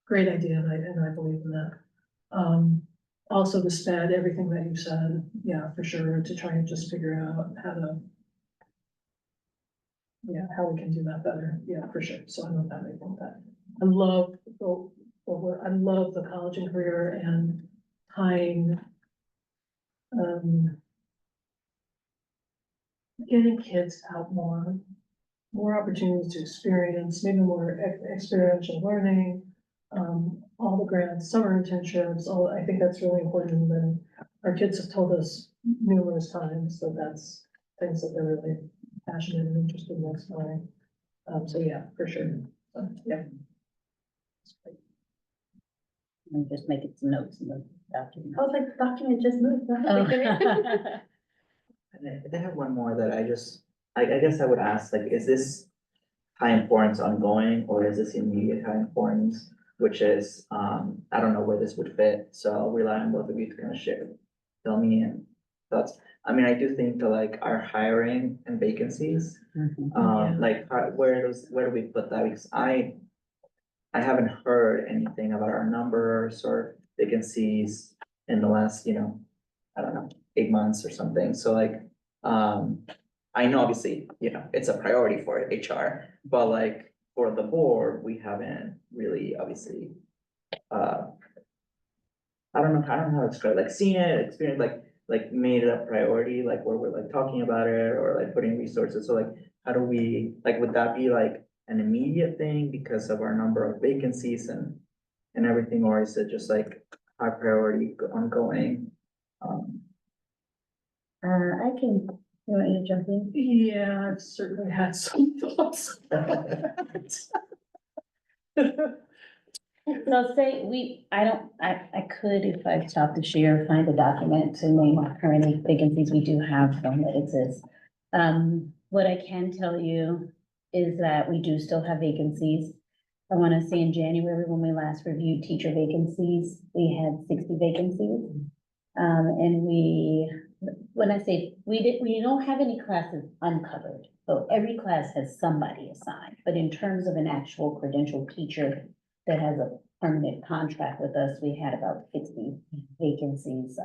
great idea, and I believe in that. Also the SPED, everything that you said, yeah, for sure, to try and just figure out how we can do that better, yeah, for sure, so I know that, I think that. I love the college and career and tying, getting kids out more opportunities to experience, maybe more experiential learning, all the grants, summer internships, I think that's really important, and our kids have told us numerous times that that's things that they're really passionate and interested in exploring. So yeah, for sure, so, yeah. I'm just making some notes in the document. I was like, the document just moved. I was like, And I have one more that I guess I would ask, like, is this high importance ongoing, or is this immediate high importance? Which is, I don't know where this would fit, so I'll rely on both of you to kind of fill me in thoughts. I mean, I do think that like our hiring and vacancies, Mhm. Yeah. like, where do we put that? Because I haven't heard anything about our numbers or vacancies in the last, I don't know, 8 months or something, so like, I know obviously, it's a priority for HR, but like, for the board, we haven't really, obviously, I don't know how to describe, like, seen it, experienced, like made it a priority, like where we're like talking about it or like putting resources, so like, how do we, like, would that be like an immediate thing because of our number of vacancies and everything, or is it just like our priority ongoing? I can, you want me to jump in? Yeah, I've certainly had some thoughts. So say I could, if I stopped the share, find a document to name our current vacancies, we do have some that exist. What I can tell you is that we do still have vacancies. I wanna say in January, when we last reviewed teacher vacancies, we had 60 vacancies. And when I say, we don't have any classes uncovered, so every class has somebody assigned, but in terms of an actual credentialed teacher that has a permanent contract with us, we had about 60 vacancies.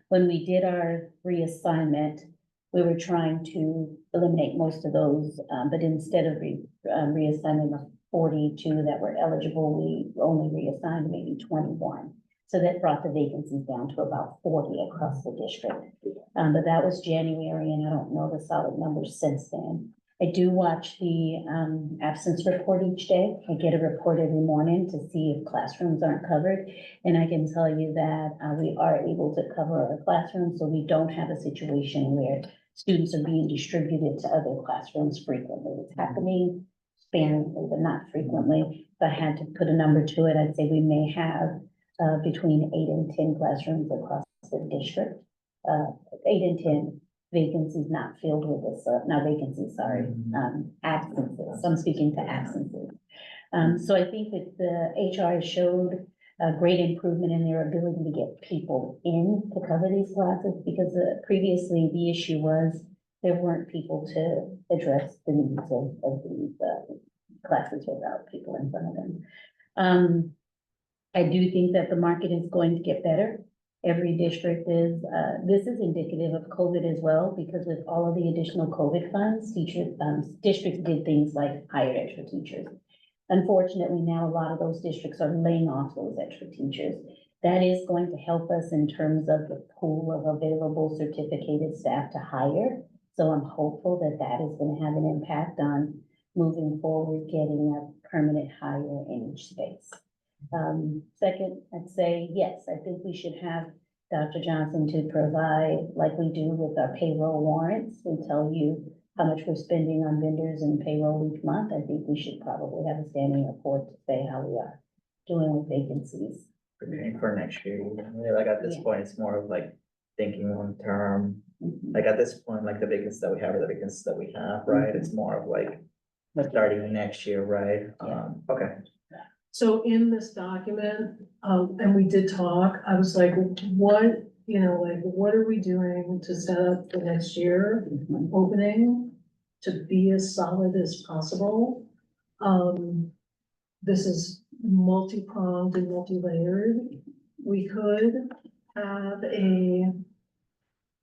When we did our reassignment, we were trying to eliminate most of those, but instead of reassigning the 42 that were eligible, we only reassigned maybe 21. So that brought the vacancies down to about 40 across the district. But that was January, and I don't know the solid numbers since then. I do watch the absence report each day. I get a report every morning to see if classrooms aren't covered. And I can tell you that we are able to cover our classrooms, so we don't have a situation where students are being distributed to other classrooms frequently. It's happening sparingly, but not frequently. If I had to put a number to it, I'd say we may have between 8 and 10 classrooms across the district. 8 and 10 vacancies not filled with this, not vacancies, sorry, absences. So I'm speaking to absences. So I think that the HR showed a great improvement in their ability to get people in to cover these classes, because previously the issue was there weren't people to address the needs of these classes without people in front of them. I do think that the market is going to get better. Every district is, this is indicative of COVID as well, because with all of the additional COVID funds, districts did things like hire extra teachers. Unfortunately, now a lot of those districts are laying off those extra teachers. That is going to help us in terms of the pool of available certificated staff to hire. So I'm hopeful that that is going to have an impact on moving forward, getting a permanent hire in each space. Second, I'd say, yes, I think we should have Dr. Johnson to provide, like we do with our payroll warrants. We tell you how much we're spending on vendors and payroll each month. I think we should probably have a standing report to say how we are doing with vacancies. Preparing for next year, really, like at this Yeah. point, it's more of like thinking long term. Mhm. Like at this point, like the vacancies that we have are the vacancies that we have, right? It's more of like starting next year, right? Yeah. Okay. So in this document, and we did talk, I was like, what, like, what are we doing to set up the next year Mhm. opening to be as solid as possible? This is multi-pronged and multi-layered. We could have a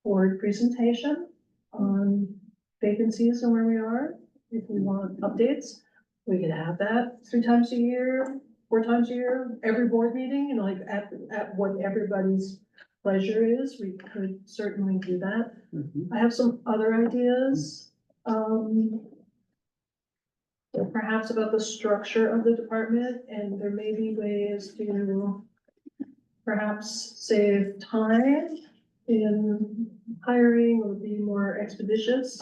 board presentation on vacancies and where we are. If we want updates, we could have that 3 times a year, 4 times a year, every board meeting, like at what everybody's pleasure is. We could certainly do that. Mhm. I have some other ideas. Perhaps about the structure of the department, and there may be ways to perhaps save time in hiring or be more expeditious.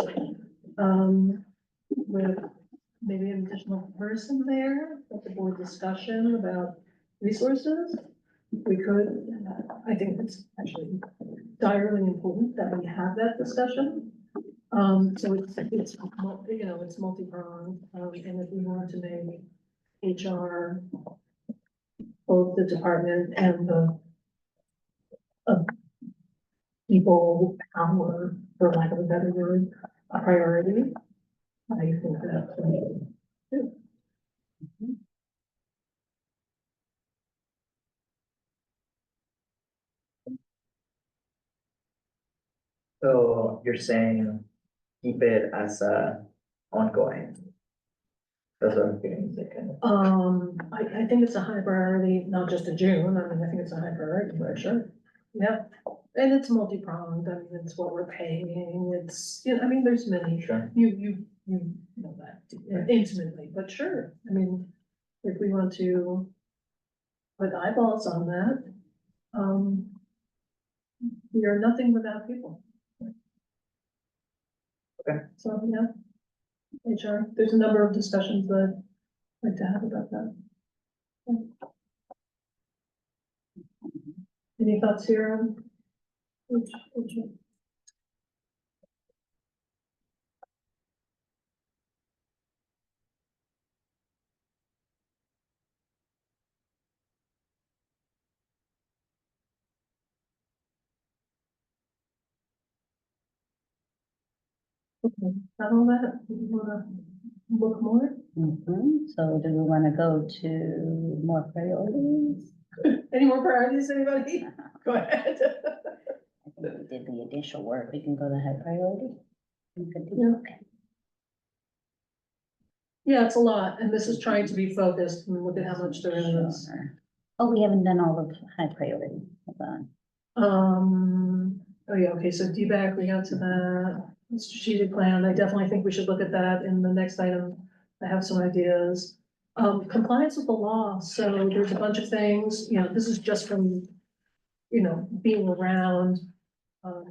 With maybe an additional person there, at the board discussion about resources. We could, I think it's actually direly important that we have that discussion. So it's multi-pronged, and if we want to make HR, both the department and the people power, for lack of a better word, a priority, I think that. So you're saying keep it as a ongoing. That's what I'm feeling, like, kind of. I think it's a high priority, not just in June, I mean, I think it's a high priority, for sure. Yeah, and it's multi-pronged, I mean, it's what we're paying, it's, I mean, there's many, Sure. you know that intimately, but sure, I mean, if we want to put eyeballs on that, we are nothing without people. Okay. So, yeah. HR, there's a number of discussions that I'd like to have about that. Any thoughts here on? which- Okay, got all that, you wanna look more? Mhm. So do we want to go to more priorities? Any more priorities, anybody? Go ahead. I think we did the initial work. We can go to high priority. We could do- Yeah. okay. Yeah, it's a lot, and this is trying to be focused, and look at how much there is. Sure. Oh, we haven't done all of high priority. Hold on. Oh yeah, okay, so DBAC, we got to that. strategic plan, I definitely think we should look at that in the next item. I have some ideas. Compliance with the law, so there's a bunch of things, you know, this is just from, you know, being around.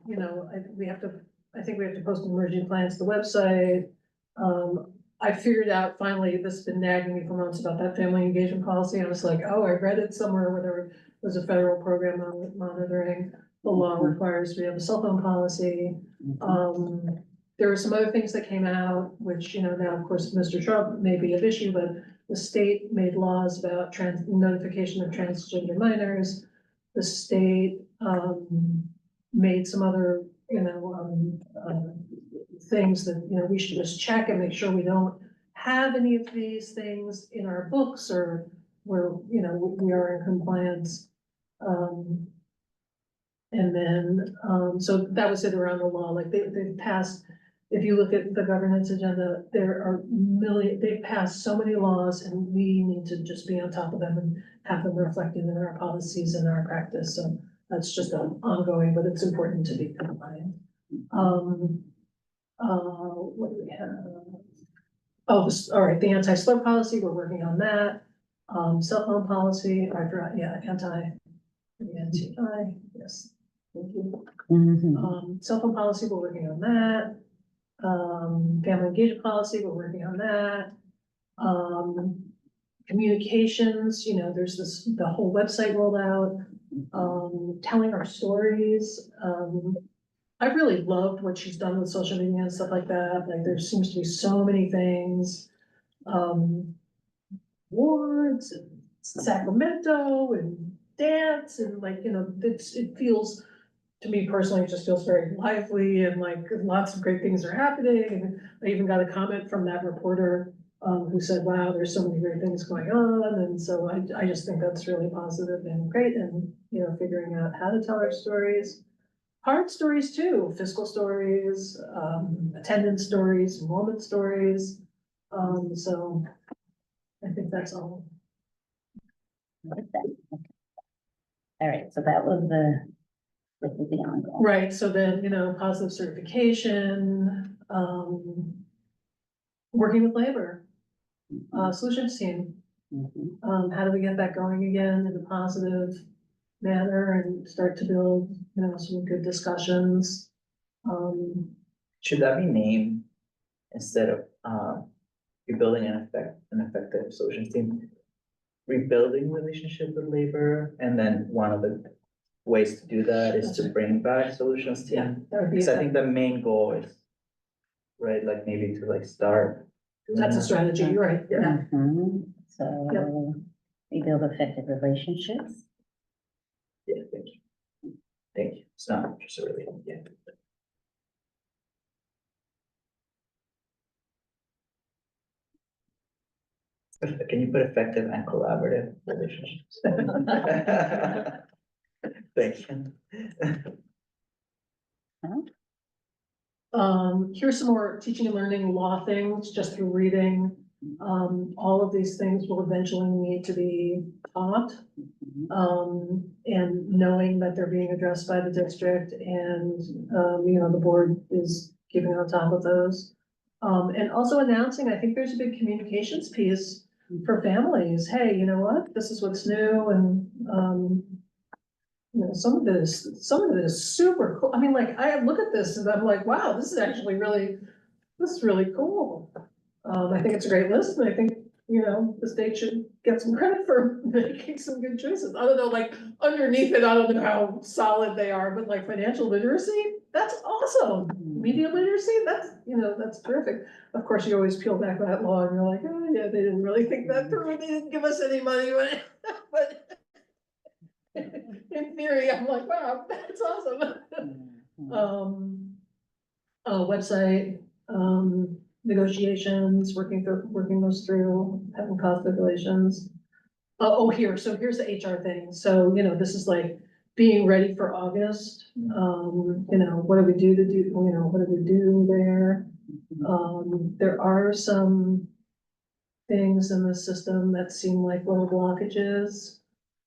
You know, I think we have to post emerging plans to the website. I figured out finally, this has been nagging me for months about that family engagement policy. I was like, oh, I read it somewhere where there was a federal program on monitoring. The law requires we have a cell phone policy. There were some other things that came out, which, you know, now, of course, Mr. Trump may be an issue, but the state made laws about notification of transgender minors. The state, made some other, you know, things that, you know, we should just check and make sure we don't have any of these things in our books or where, you know, we are in compliance. And then, so that was it around the law, like they passed, if you look at the governance agenda, there are they've passed so many laws and we need to just be on top of them and have them reflected in our policies and our practice, so that's just ongoing, but it's important to be compliant. What do we have? Oh, all right, the anti-slur policy, we're working on that. Cell phone policy, I forgot, yeah, anti, yes, thank you. Mhm. Cell phone policy, we're working on that. Family engagement policy, we're working on that. Communications, you know, there's the whole website rolled out. Telling our stories. I've really loved what she's done with social media and stuff like that. Like there seems to be so many things. Awards and Sacramento and dance and like, you know, it feels, to me personally, it just feels very lively and like lots of great things are happening. And I even got a comment from that reporter who said, wow, there's so many great things going on. And so I just think that's really positive and great. And, you know, figuring out how to tell our stories, hard stories too, fiscal stories, attendance stories, enrollment stories. So I think that's all. What is that? Okay. All right, so that was this is the ongoing. Right, so then, you know, positive certification, working with labor, solutions team. Mhm. How do we get that going again in a positive manner and start to build, you know, some good discussions? Should that be named instead of, rebuilding an effective solutions team? Rebuilding relationship with labor, and then one of the ways to do that is to bring back solutions Yeah, team. that would be, Because I think the main goal is, right, like maybe to like start. doing that's a that. strategy, you're right, yeah. So we build effective relationships. Yeah, thank you. Thank you. It's not just a really, yeah. Can you put effective and collaborative relationships? Thank you. Here's some more teaching and learning law things, just through reading. All of these things will eventually need to be taught. And knowing that they're being addressed by the district and, you know, the board is keeping on top of those. And also announcing, I think there's a big communications piece for families. Hey, you know what? This is what's new and, you know, some of it is super cool. I mean, like, I look at this and I'm like, wow, this is really cool. I think it's a great list and I think, you know, the state should get some credit for making some good choices. I don't know, like underneath it, I don't know how solid they are, but like financial literacy, that's awesome. Media literacy, that's, you know, that's terrific. Of course, you always peel back that law and you're like, oh yeah, they didn't really think that through. They didn't give us any money, but in theory, I'm like, wow, that's awesome. Website, negotiations, working those through, having positive relations. Here's the HR thing. So, you know, this is like being ready for August. You know, what do we do what do we do there? There are some things in the system that seem like little blockages.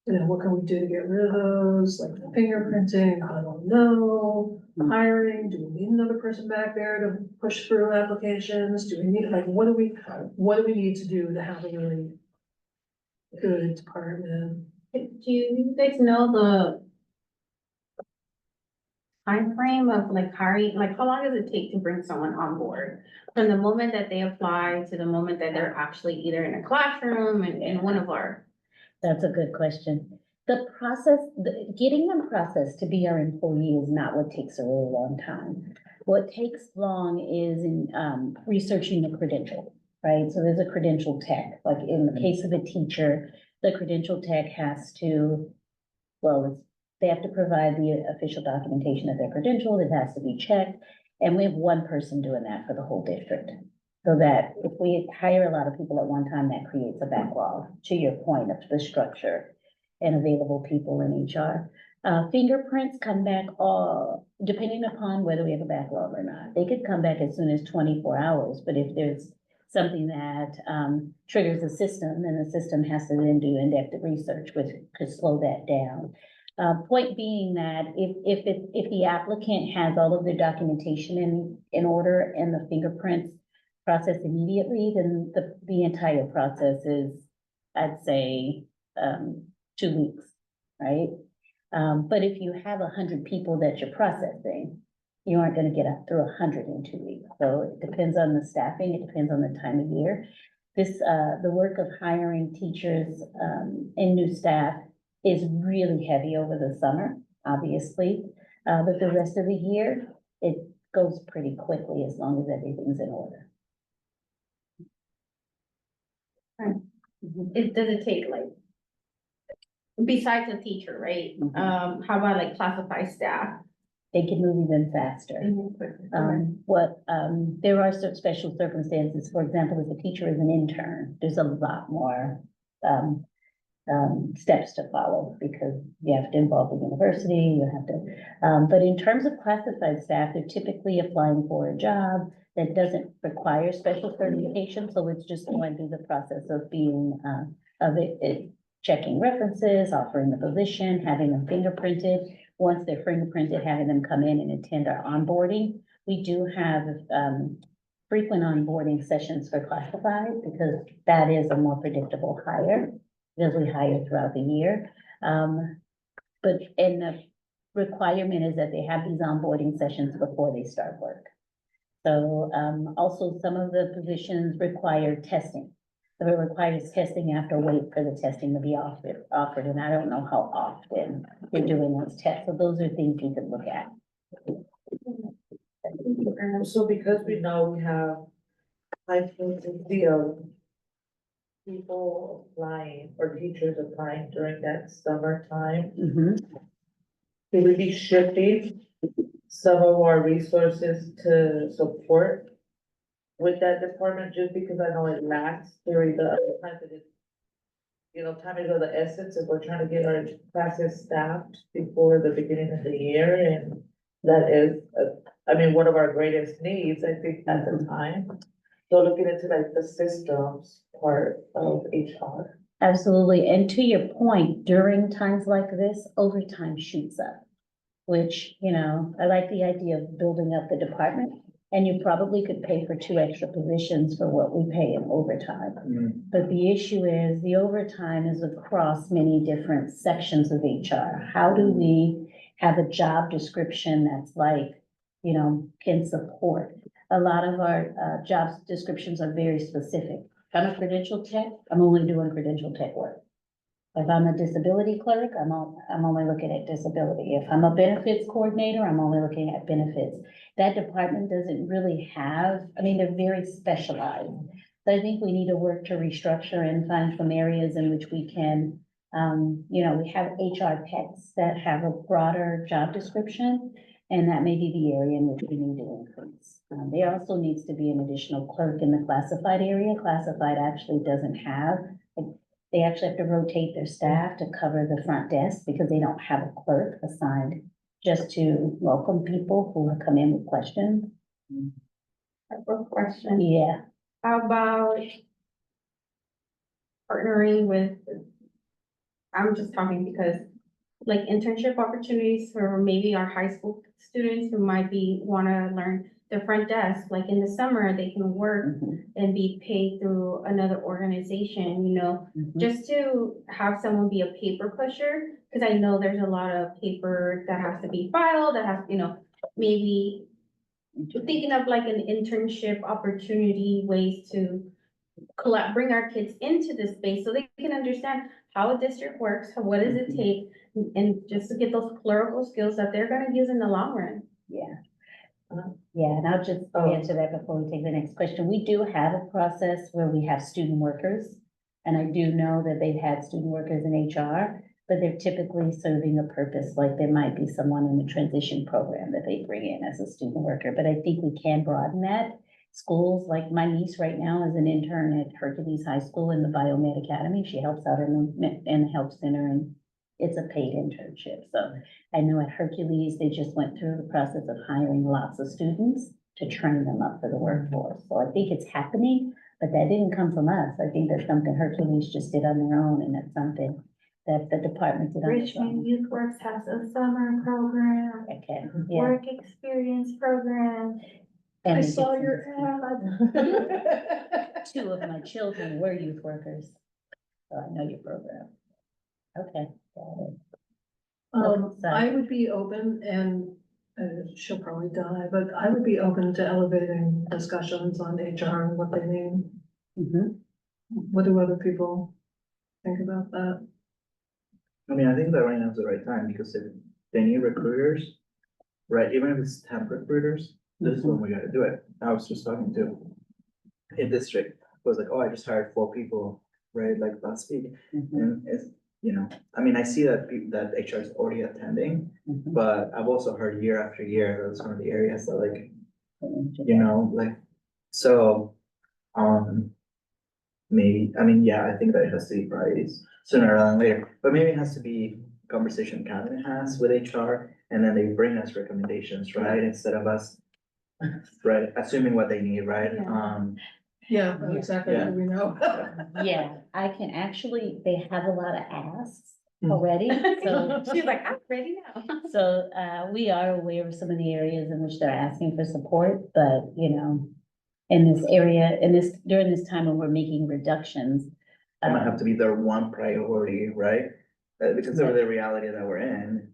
You know, what can we do to get rid of those, like the fingerprinting, I don't know. Hiring, do we need another person back there to push through applications? Do we need, like, what do we need to do to have a really good department? Do you guys know the time frame of like hiring, like how long does it take to bring someone on board? From the moment that they apply to the moment that they're actually either in a classroom and in one of our. That's a good question. The process, getting them processed to be our employee is not what takes a really long time. What takes long is in researching the credential, right? So there's a credential tech, like in the case of a teacher, the credential tech has to, they have to provide the official documentation of their credential, it has to be checked. And we have one person doing that for the whole district. So that if we hire a lot of people at one time, that creates a backlog, to your point of the structure and available people in HR. Fingerprints come back depending upon whether we have a backlog or not. They could come back as soon as 24 hours, but if there's something that triggers the system, then the system has to then do in-depth research, which could slow that down. Point being that if the applicant has all of their documentation in order and the fingerprints process immediately, then the entire process is, I'd say, 2 weeks, right? But if you have 100 people that you're processing, you aren't gonna get up through 100 in 2 weeks. So it depends on the staffing, it depends on the time of year. The work of hiring teachers, and new staff is really heavy over the summer, obviously. But the rest of the year, it goes pretty quickly as long as everything's in order. Does it take like, besides a teacher, right? Mhm. How about like classified staff? They can move even faster. There are some special circumstances, for example, if a teacher is an intern, there's a lot more, steps to follow because you have to involve the university, you have to, but in terms of classified staff, they're typically applying for a job that doesn't require special certification, so it's just going through the process of being, checking references, offering the position, having them fingerprinted. Once they're fingerprinted, having them come in and attend our onboarding. We do have, frequent onboarding sessions for classified because that is a more predictable hire because we hire throughout the year. But the requirement is that they have these onboarding sessions before they start work. So, also some of the positions require testing. So it requires testing, after wait for the testing to be offered, and I don't know how often we're doing those tests. So those are things you could look at. So because we know we have high frequency of people applying or teachers applying during that summertime, we would be shifting some of our resources to support with that department, just because I know it lasts during the other time that it, you know, time is of the essence, if we're trying to get our classes staffed before the beginning of the year, and that is, I mean, one of our greatest needs, I think, at the time. So looking into like the systems part of HR. Absolutely, and to your point, during times like this, overtime shoots up. Which, you know, I like the idea of building up the department, and you probably could pay for 2 extra positions for what we pay in overtime. But the issue is, the overtime is across many different sections of HR. How do we have a job description that's like, you know, can support? A lot of our job descriptions are very specific. If I'm a credential tech, I'm only doing credential tech work. If I'm a disability clerk, I'm only looking at disability. If I'm a benefits coordinator, I'm only looking at benefits. That department doesn't really have, I mean, they're very specialized. So I think we need to work to restructure and find some areas in which we can, you know, we have HR techs that have a broader job description, and that may be the area in which we need to increase. There also needs to be an additional clerk in the classified area. Classified actually doesn't have, they actually have to rotate their staff to cover the front desk because they don't have a clerk assigned just to welcome people who have come in with questions. Question. Yeah, How about partnering with I'm just talking because like internship opportunities for maybe our high school students who might wanna learn the front desk, like in the summer, they can work Mhm, and be paid through another organization, mhm. just to have someone be a paper pusher, because I know there's a lot of paper that has to be filed, that has, maybe thinking of like an internship opportunity, ways to bring our kids into this space so they can understand how a district works, what does it take, and just to get those clerical skills that they're gonna use in the long run. Yeah. Yeah, and I'll just Oh. answer that before we take the next question. We do have a process where we have student workers. And I do know that they've had student workers in HR, but they're typically serving a purpose, like there might be someone in the transition program that they bring in as a student worker, but I think we can broaden that. Schools, like my niece right now is an intern at Hercules High School in the Biomed Academy. She helps out in the Help Center, and it's a paid internship, so. I know at Hercules, they just went through the process of hiring lots of students to train them up for the workforce. So I think it's happening, but that didn't come from us. I think that's something Hercules just did on their own, and that's something that the department did on its own. Youth Works has a summer program, Okay, yeah. experience program. And I they saw did your some- ad. Two of my children were youth workers, so I know your program. Okay, got it. So- I would be open and, she'll probably die, but I would be open to elevating discussions on HR and what they mean. Mhm. What do other people think about that? I mean, I think that right now is the right time, because if they need recruiters, right, even if it's temp recruiters, this is when we gotta do it. I was just talking to a district, was like, oh, I just hired 4 people, right, like last week, Mhm, and it's, I mean, I see that that HR is already attending, mhm. but I've also heard year after year, that's one of the areas that like, like, so, maybe, I mean, yeah, I think that it has to be priorities sooner rather than later, but maybe it has to be a conversation cabinet has with HR, and then they bring us recommendations, right, instead of us, right, assuming what they need, right? Yeah. Yeah, Yeah. exactly, Yeah. we know. Yeah, I can actually, they have a lot of asks Mm. already, so. She's like, I'm ready now. So, we are aware of some of the areas in which they're asking for support, but, in this area, during this time when we're making reductions. It might have to be their one priority, right? Because of the reality that we're in.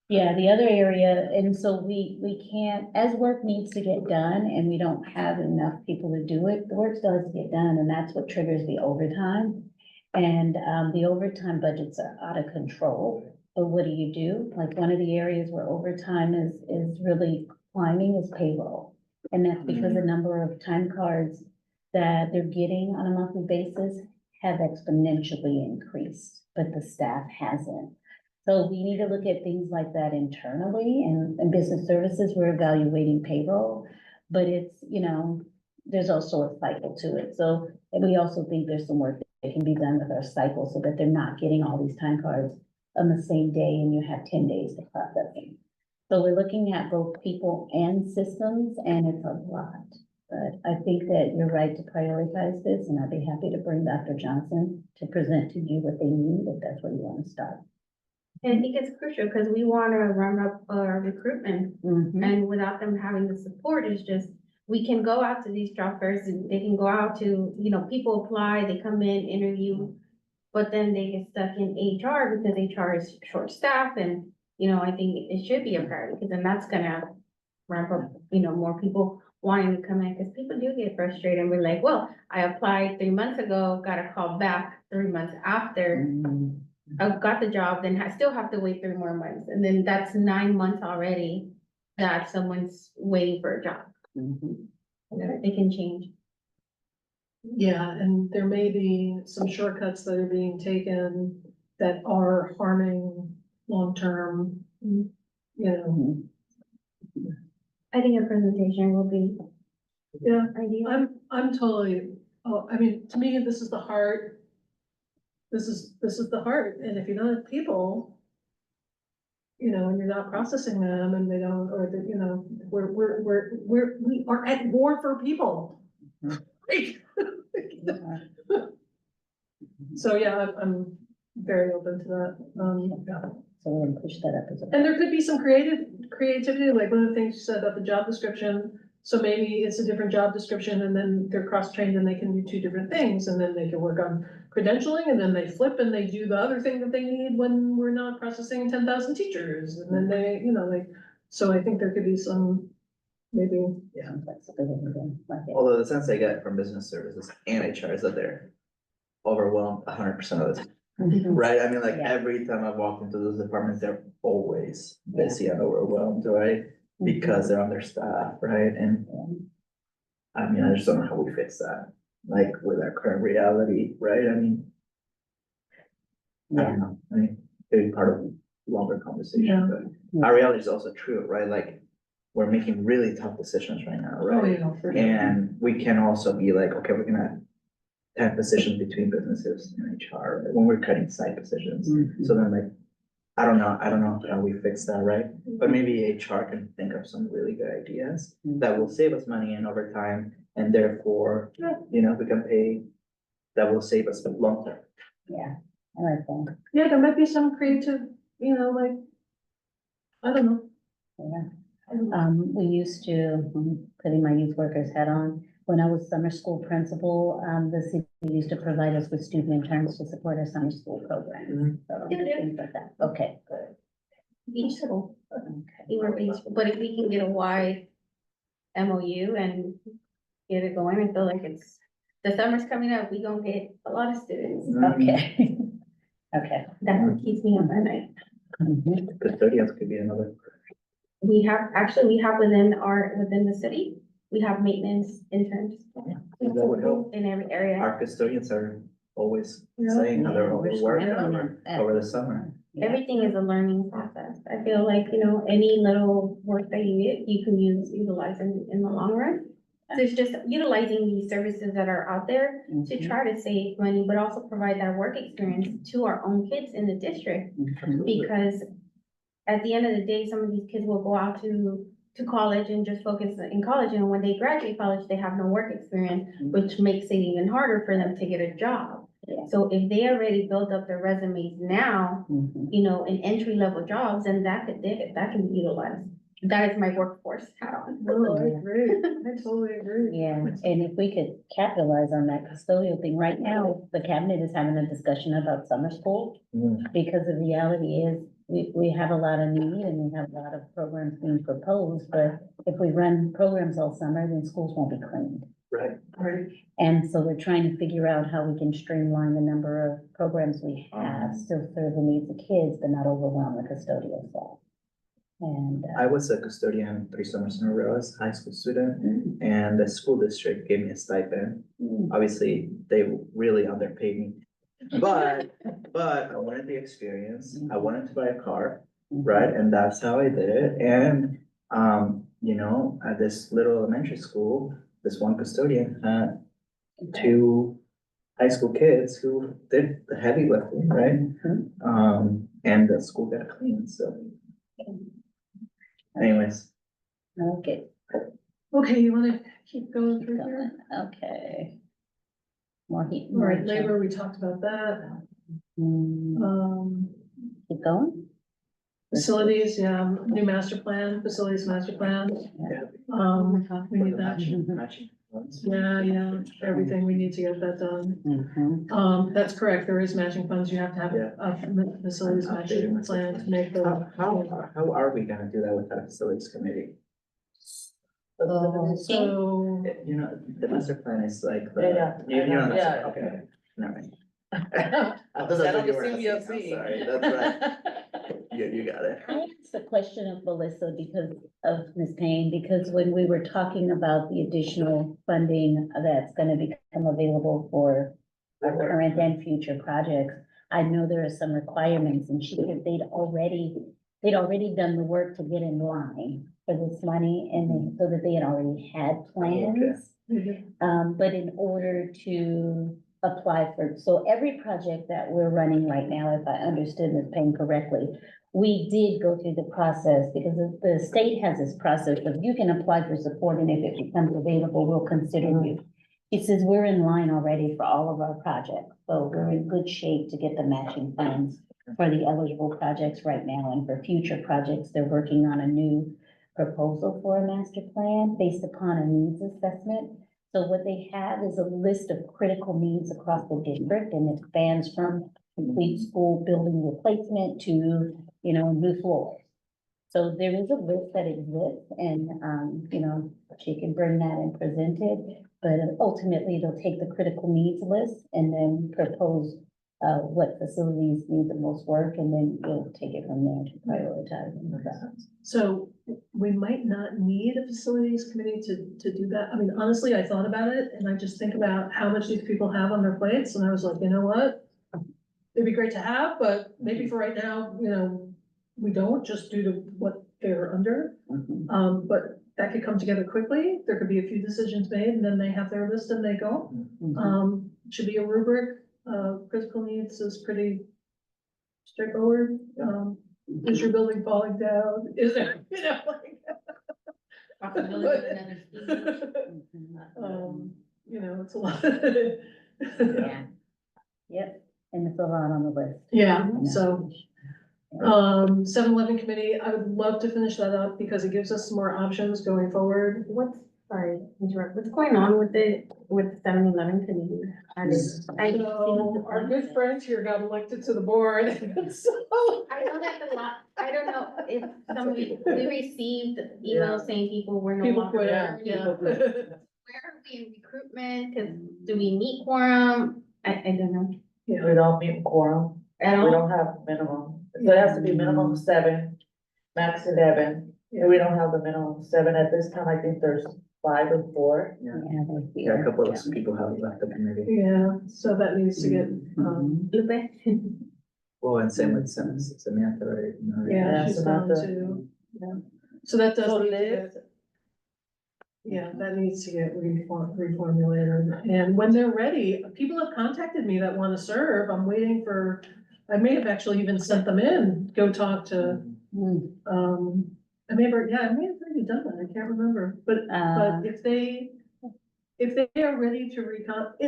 Yeah, the other area, and so we can't, as work needs to get done and we don't have enough people to do it, the work still has to get done, and that's what triggers the overtime. And, the overtime budgets are out of control, but what do? Like, one of the areas where overtime is really climbing is payroll. And that's because the number of time cards that they're getting on a monthly basis have exponentially increased, but the staff hasn't. So we need to look at things like that internally, and business services, we're evaluating payroll. But it's, there's also a cycle to it. So, and we also think there's some work that can be done with our cycle so that they're not getting all these time cards on the same day and you have 10 days to process them. So we're looking at both people and systems, and it's a lot. But I think that you're right to prioritize this, and I'd be happy to bring Dr. Johnson to present to you what they need, if that's where you want to start. And I think it's crucial because we want to run up our recruitment, Mhm. and without them having the support, it's just, we can go out to these job fairs and they can go out to, people apply, they come in, interview, but then they get stuck in HR because HR is short staffed, and, I think it should be a priority, because then that's gonna ramp up, more people wanting to come in, because people do get frustrated and we're like, well, I applied 3 months ago, got a call back 3 months after. Mhm. I got the job, then I still have to wait 3 more months, and then that's 9 months already that someone's waiting for a job. Mhm. It can change. Yeah, and there may be some shortcuts that are being taken that are harming long-term, Mhm. I think a presentation will be Yeah, ideal. I'm totally, I mean, to me, this is the heart. This is the heart, and if you don't have people, and you're not processing them and they don't, or the, we are at war for people. Mhm. Like, Yeah. so, yeah, I'm very open to that. So we're gonna push that up as a. And there could be some creativity, like one of the things you said about the job description. So maybe it's a different job description and then they're cross-trained and they can do two different things and then they can work on credentialing and then they flip and they do the other thing that they need when we're not processing 10,000 teachers. And then they, like, so I think there could be some, maybe, Some flexibility there, like it. Although the sense I get from business services and HR is that they're overwhelmed 100% of the time, Mhm. right? I mean, like Yeah. every time I've walked into those departments, they're always busy and overwhelmed, right? Because they're understaffed, right? And I mean, I just don't know how we fix that, like with our current reality, right? I mean, I Yeah, don't know, I mean, it'd be part of a longer Yeah. conversation, but our reality is also true, right? Like, we're making really tough decisions right now, oh, right? for sure. And we can also be like, okay, we're gonna have positions between businesses and HR, when we're cutting side positions. Mhm. So then like, I don't know how we fix that, right? But maybe HR can think of some really good ideas that will save us money in overtime and therefore, we can pay, that will save us long term. yeah, I like that, Yeah, there might be some creative, like, I don't know. yeah. We used to, putting my youth workers hat on, when I was summer school principal, the city used to provide us with student interns to support our summer school program. So, things like that, okay, good. Each school, Okay. anywhere each, but if we can get a wide MOU and get it going, I feel like the summer's coming up, we gonna get a lot of students. Okay. Okay. That's what keeps me up at night. Mhm. Custodians could be another. We have within the city, we have maintenance interns. That would help. In every area. Our custodians are always Yeah. saying how they're Yeah, we're overworked scrambling over the summer. Yeah. Everything is a learning process. I feel like, any little work that you get, you can utilize in the long run. So it's just utilizing these services that are out there to Mhm. try to save money, but also provide that work experience to our own kids in the district. Mhm. Because at the end of the day, some of these kids will go out to college and just focus in college, and when they graduate college, they have no work experience, which makes it even harder for them to get a job. Yeah. So if they already built up their resumes now, Mhm. in entry level jobs, then that can be utilized. That is my workforce hat on. No, I agree. I totally agree. Yeah, and if we could capitalize on that custodial thing, right now, the cabinet is having a discussion about summer school. Mm. Because the reality is, we have a lot of need and we have a lot of programs being proposed, but if we run programs all summer, then schools won't be cleaned. Right. Right. And so we're trying to figure out how we can streamline the number of programs we have, still serve the needs of kids, but not overwhelm the custodial staff. And, I was a custodian 3 summers in a row as a high school student, and the school district gave me a stipend. Obviously, they really underpaid me. But I wanted the experience, I wanted to buy a car, right? And that's how I did it. And, at this little elementary school, this one custodian had 2 high school kids who did the heavy lifting, right? And the school got clean, so. Anyways, okay, Okay, you wanna keep going through here? okay. More heat. All right, labor, we talked about that. Keep going? Facilities, yeah, new master plan, facilities master plan. yeah. We need that. Matching funds. Yeah, everything, we need to get that done. Mhm. That's correct, there is matching funds, you have to have a facilities matching plan to make the. How are we gonna do that without a facilities committee? So, The master plan is like, Yeah, you know, that's- yeah. okay, never mind. I I thought that's on what you the were asking. I'm CBFC. sorry, that's right. You got it. I asked the question of Melissa because of Ms. Payne, because when we were talking about the additional funding that's gonna become available for current and future projects, I know there are some requirements, and she said they'd already done the work to get in line for this money, and so that they had already had plans. But in order to apply for, so every project that we're running right now, if I understood Ms. Payne correctly, we did go through the process, because the state has this process of you can apply for support, and if it becomes available, we'll consider you. It says we're in line already for all of our projects, so we're in good shape to get the matching funds for the eligible projects right now, and for future projects, they're working on a new proposal for a master plan based upon a needs assessment. So what they have is a list of critical needs across the district, and it spans from complete school building replacement to, new floors. So there is a list that exists, and, she can bring that and present it, but ultimately they'll take the critical needs list and then propose what facilities need the most work, and then you'll take it from there to prioritize them. So we might not need a facilities committee to do that. I mean, honestly, I thought about it and I just think about how much these people have on their plates and I was like, you know what? It'd be great to have, but maybe for right now, we don't, just due to what they're under. Mhm. But that could come together quickly. There could be a few decisions made and then they have their list and they go. Should be a rubric. Critical needs is pretty straightforward. Is your building falling down? Is there, like. Mhm. It's a lot. Yeah. Yep, and it's a lot on the list. Yeah, so, 7-Eleven committee, I would love to finish that up because it gives us some more options going forward. Sorry, interrupt, what's going on with the 7-Eleven committee? So, our good friends here got elected to the board, so. I know that I don't know if some of you, we received emails saying people were no People longer quit, there. yeah. Where are we in recruitment? Cause do we meet quorum? I don't know. We don't meet quorum, At we all? don't have minimum, so it has to be minimum 7, max 11. And we don't have the minimum 7 at this time, I think there's 5 or 4. Yeah, they're yeah, a here. couple of people have left the committee. Yeah, so that needs to get, Lupe? Well, and same with Samantha, right? yeah, Yeah, she's so gone that's too, yeah. So that does So need to Liz? get. Yeah, that needs to get reformulated, and when they're ready, people have contacted me that wanna serve, I'm waiting for, I may have actually even sent them in, go talk to, I may have already done that, I can't remember, but if they are ready to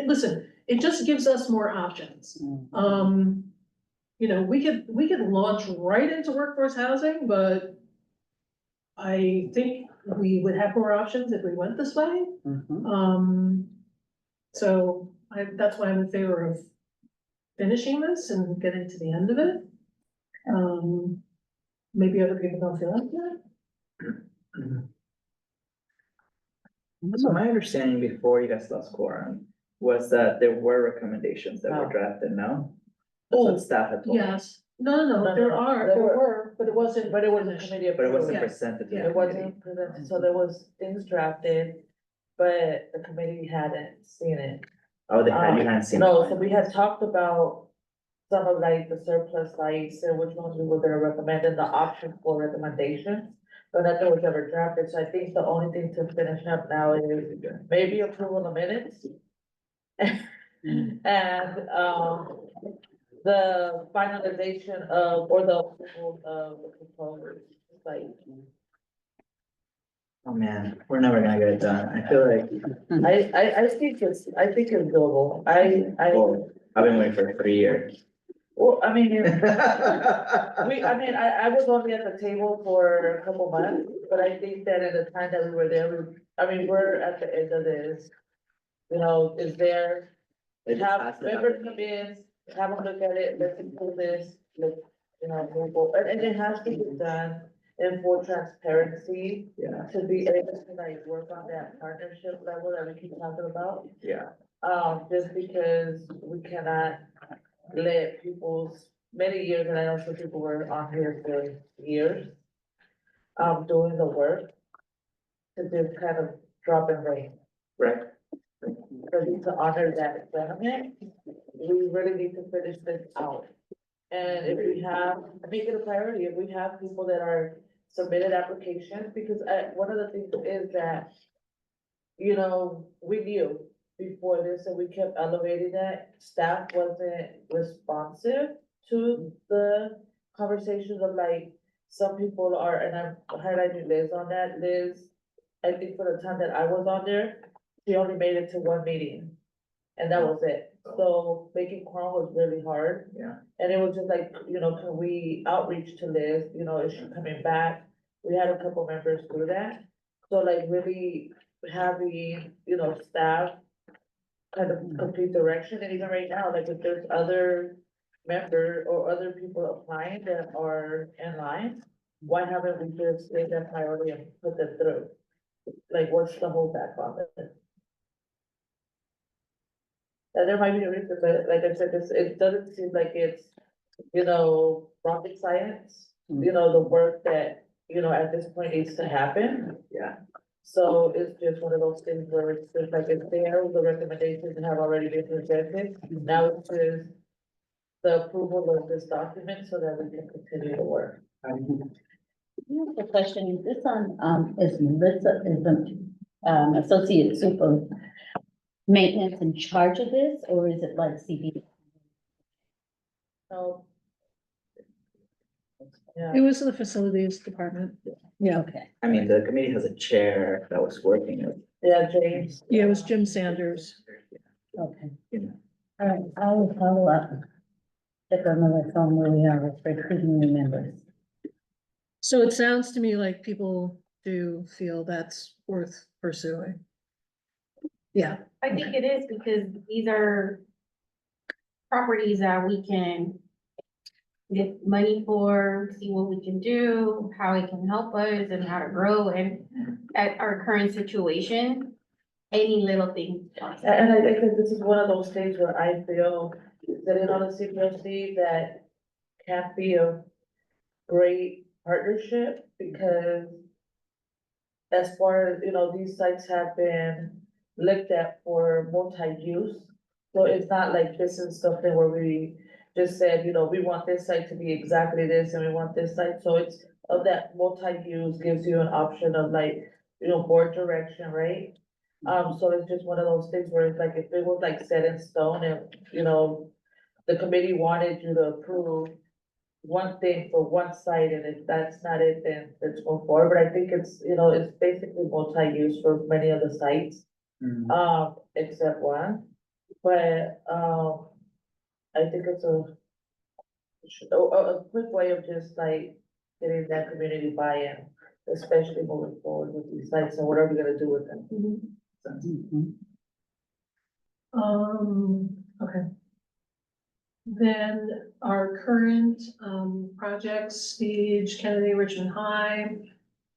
listen, it just gives us more options. We could launch right into workforce housing, but I think we would have more options if we went this way. So that's why I'm in favor of finishing this and getting to the end of it. Maybe other people don't feel like that. So my understanding before you guys lost quorum was that there were recommendations that were No. drafted, no? That's what staff had told me. Yes, no, there were, but it wasn't. But it was a finished. committee But it approved. wasn't Yeah. presented to Yeah. the It committee. wasn't presented, so there was things drafted, but the committee hadn't seen it. Oh, you hadn't seen. No, it. so we had talked about some of like the surplus sites and which ones we were gonna recommend and the option for recommendations. But nothing was ever drafted, so I think the only thing to finish up now is maybe approval of minutes. And, the finalization of, or the approval of the proposed site. Oh, man, we're never gonna get it done. I feel like, I think it's doable. well, I've been waiting for 3 years. Well, I mean, I was only at the table for a couple months, but I think that at the time that we were there, we're at the end of this. Is there, It just has have to members happen. come in, have a look at it, let's improve this, move forward. And it has to be done in full transparency Yeah, to be able to like work on that partnership level that we keep talking about. yeah. Just because we cannot let people's many years, and I know some people were on here for years. Doing the work. To just kind of drop and rain, Right. so we need to honor that sentiment, we really need to finish this out. And if we have, make it a priority, if we have people that are submitted applications, because one of the things is that. We knew before this, and we kept elevating that, staff wasn't responsive to the conversations of like, some people are, and I'm highlighting Liz on that, Liz. I think for the time that I was on there, she only made it to one meeting. And that was it. So making quorum was really hard. Yeah. And it was just like, can we outreach to Liz, is she coming back? We had a couple members do that. So like really having, staff kind of complete direction, and even right now, like if there's other member or other people applying that are in line, why haven't we just made that priority and put them through? Like, what's the holdback on it? And there might be a reason, but like I said, it doesn't seem like it's, rocket science, the work that, at this point needs to happen. Yeah. So it's just one of those things where it's just like, it's there, the recommendations have already been presented, now it's just the approval of this document so that we can continue to work. The question, is this on, is Melissa, is the, associate super maintenance in charge of this, or is it like CB? So. Yeah, It was the facilities department. Yeah, okay. I mean, the committee has a chair that was working with. yeah, James. Yeah, it was Jim Sanders. Okay. You know. All right, I will follow up. Check on the phone where we are with recruiting new members. So it sounds to me like people do feel that's worth pursuing. Yeah, I think it is because these are properties that we can get money for, see what we can do, how it can help us and how to grow, and at our current situation, any little thing. And I think that this is one of those things where I feel sitting on a CPOC that can't be a great partnership because as far as, these sites have been looked at for multi-use. So it's not like this is something where we just said, we want this site to be exactly this and we want this site. So it's of that multi-use gives you an option of like, board direction, right? So it's just one of those things where it's like, if it was like set in stone and, the committee wanted you to approve one thing for one site, and if that's not it, then let's move forward. But I think it's, it's basically multi-use for many of the sites, except one. But, I think it's a quick way of just like getting that community buy-in, especially moving forward with these sites and whatever we're gonna do with them. okay. Then our current, projects, Stage, Kennedy, Richmond High,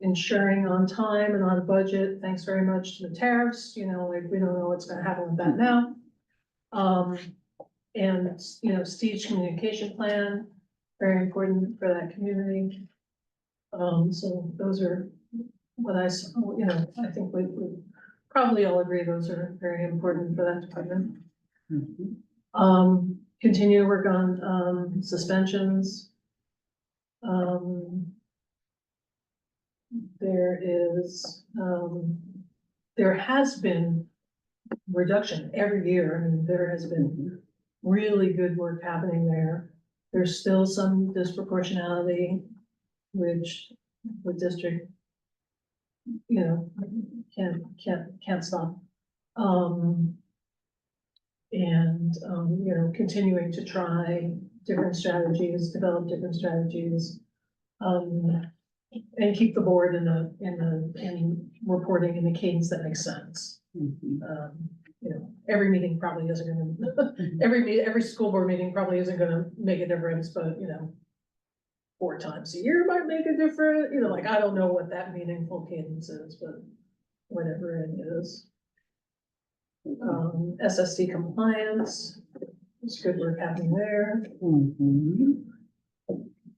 ensuring on time and on budget. Thanks very much to the tariffs, we don't know what's gonna happen with that now. And, Stage communication plan, very important for that community. So those are what I think we probably all agree those are very important for that department. Continue to work on, suspensions. There has been reduction every year. I mean, there has been really good work happening there. There's still some disproportionality, which the district, can't stop. Continuing to try different strategies, develop different strategies. And keep the board in reporting in the cadence that makes sense. Every meeting probably isn't gonna, every school board meeting probably isn't gonna make a difference, but, 4 times a year might make a difference, I don't know what that meaningful cadence is, but whatever it is. SSD compliance, there's good work happening there.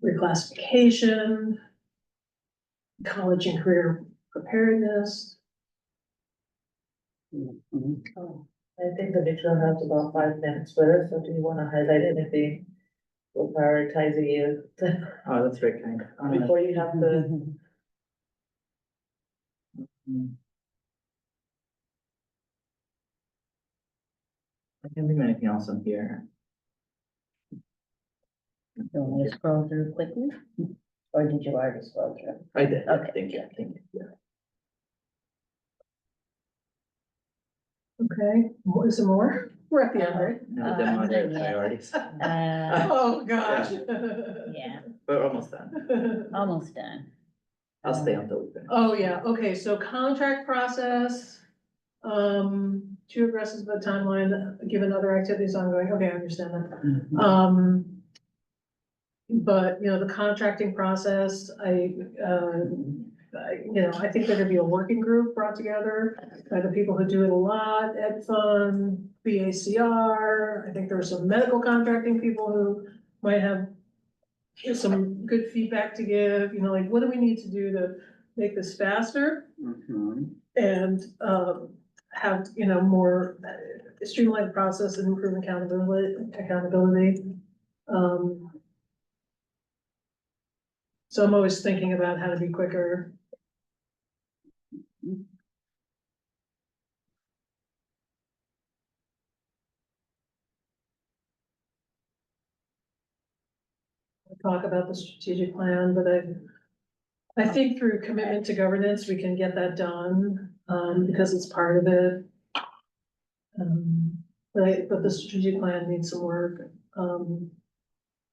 Reclassification, college and career preparedness. I think the next one has about 5 minutes for us, so do you wanna highlight anything? We're prioritizing you Oh, that's very kind. before you have to. I can't think of anything else on here. You want me to scroll through quickly? Or did you already scroll through? I did, Okay. thank you, yeah. Okay, is there more? We're at the end, right? No, the moderate yeah. priorities, Oh, gosh. Yeah, we're almost done. almost done. I'll stay until we finish. Oh, yeah, okay, so contract process, too aggressive of a timeline, given other activities ongoing, okay, I understand that. Mhm. But, you know, the contracting process, I think there could be a working group brought together by the people who do it a lot, Ed Fund, BACR. I think there are some medical contracting people who might have some good feedback to give, you know, like, what do we need to do to make this faster? Mhm. And, have, you know, more streamlined process and improve accountability. So I'm always thinking about how to be quicker. Talk about the strategic plan, but I think through commitment to governance, we can get that done, because it's part of it. But the strategic plan needs some work.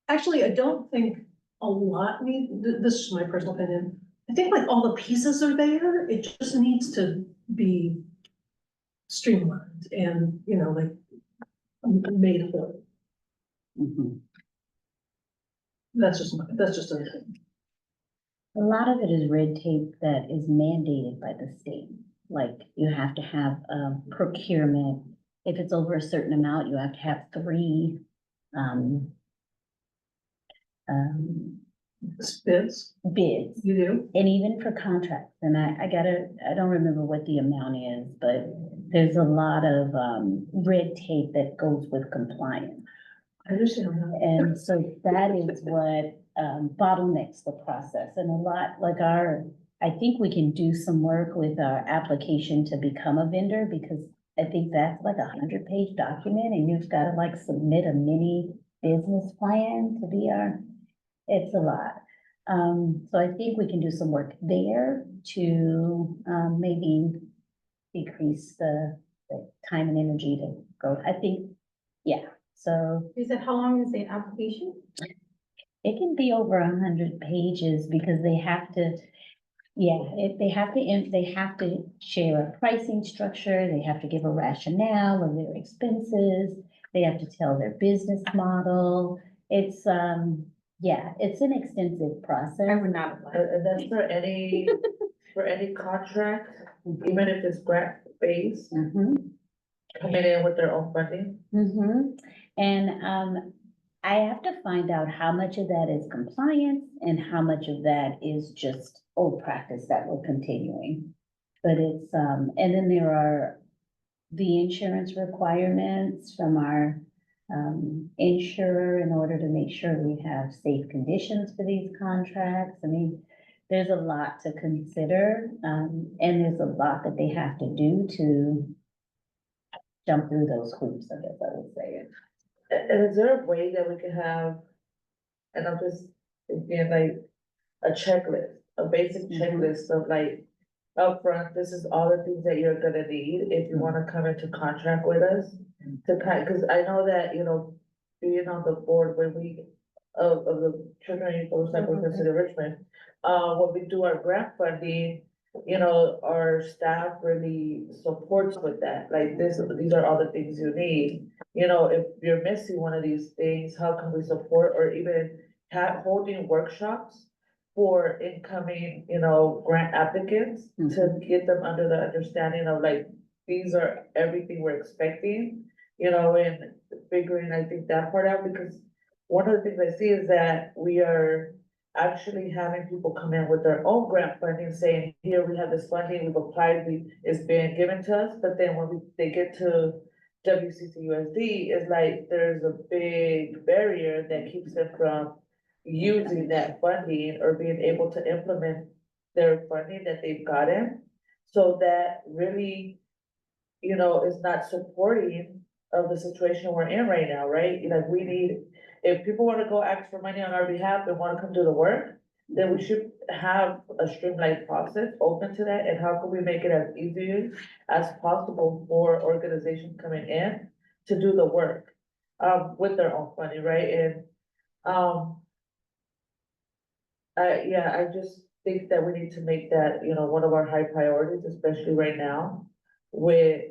Actually, I don't think a lot this is my personal opinion. I think like all the pieces are there, it just needs to be streamlined and, you know, like made whole. Mhm. That's just a thing. A lot of it is red tape that is mandated by the state. Like you have to have procurement. If it's over a certain amount, you have to have 3 um, Bids, bids. you do? And even for contracts, and I don't remember what the amount is, but there's a lot of red tape that goes with compliance. I understand that. And so that is what bottlenecks the process and a lot like I think we can do some work with our application to become a vendor because I think that's like 100-page document and you've got to like submit a mini business plan to be it's a lot. So I think we can do some work there to maybe decrease the time and energy to go. I think, yeah. So You said how long is the application? it can be over 100 pages because they have to, they have to share a pricing structure, they have to give a rationale of their expenses, they have to tell their business model. It's, it's an extensive I process. would not apply. And that's for any contract, even if it's grant based, Mhm. coming in with their own funding. And I have to find out how much of that is compliance and how much of that is just old practice that we're continuing. But it's, and then there are the insurance requirements from our insurer in order to make sure we have safe conditions for these contracts. I mean, there's a lot to consider, and there's a lot that they have to do to jump through those hoops, I guess I would say. And is there a way that we can have, and I'm just thinking like a checklist, a basic checklist of like, upfront, this is all the things that you're gonna need if you wanna come into contract with us. To cause I know that, you know, being on the board when of the Children and Youth Oversight Board for City of Richmond, when we do our grant funding, you know, our staff really supports with that, like these are all the things you need. You know, if you're missing one of these things, how can we support or even holding workshops for incoming, you know, grant applicants to get them under the understanding of like, these are everything we're expecting, you know, and figuring, I think that part out, because one of the things I see is that we are actually having people come in with their own grant funding, saying, here, we have this funding, we've applied, it's been given to us, but then when they get to WCCUSD, it's like, there's a big barrier that keeps them from using that funding or being able to implement their funding that they've gotten. So that really, you know, is not supporting of the situation we're in right now, right? Like we need, if people wanna go ask for money on our behalf and wanna come do the work, then we should have a streamlined process open to that, and how can we make it as easy as possible for organizations coming in to do the work, with their own funding, right, and, yeah, I just think that we need to make that, one of our high priorities, especially right now, with,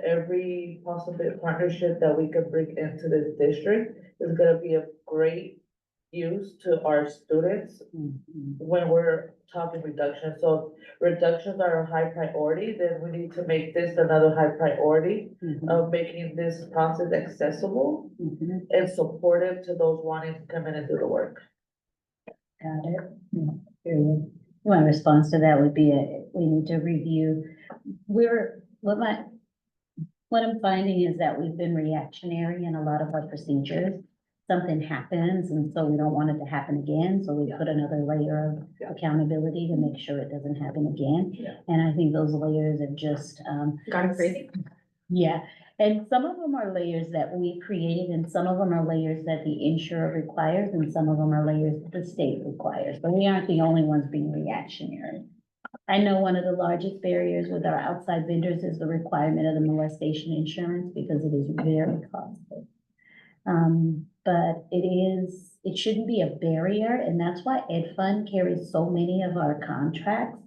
every possible partnership that we could bring into this district is gonna be a great use to our students Mhm. when we're talking reduction. So reductions are a high priority, then we need to make this another high priority Mhm. of making this process accessible Mhm. and supportive to those wanting to come in and do the work. Got it. Yeah, period. My response to that would be, we need to review, what I'm finding is that we've been reactionary in a lot of our procedures. Something happens, and so we don't want it to happen again, so we put another layer Yeah. of accountability to make sure it doesn't happen again. Yeah. And I think those layers have just, Gone crazy. yeah, and some of them are layers that we created, and some of them are layers that the insurer requires, and some of them are layers that the state requires, but we aren't the only ones being reactionary. I know one of the largest barriers with our outside vendors is the requirement of the molestation insurance, because it is very costly. But it shouldn't be a barrier, and that's why Ed Fund carries so many of our contracts,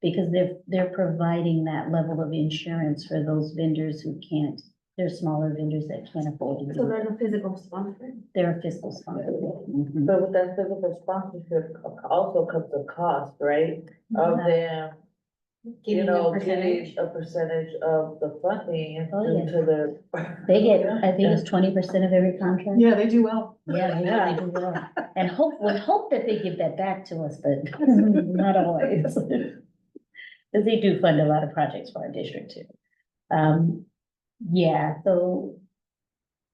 because they're providing that level of insurance for those vendors who can't, they're smaller vendors that can't afford to So do it. there's a physical sponsor. They're a fiscal sponsor. Mhm. But with that physical sponsorship also comes the cost, right? Of them, Giving a percentage. getting a percentage of the funding Oh, due yeah. to their. They get, I think it's 20% of every contract. Yeah, they do well. Yeah, they really do well. And hope that they give that back to us, but not always. Because they do fund a lot of projects for our district too. Yeah, so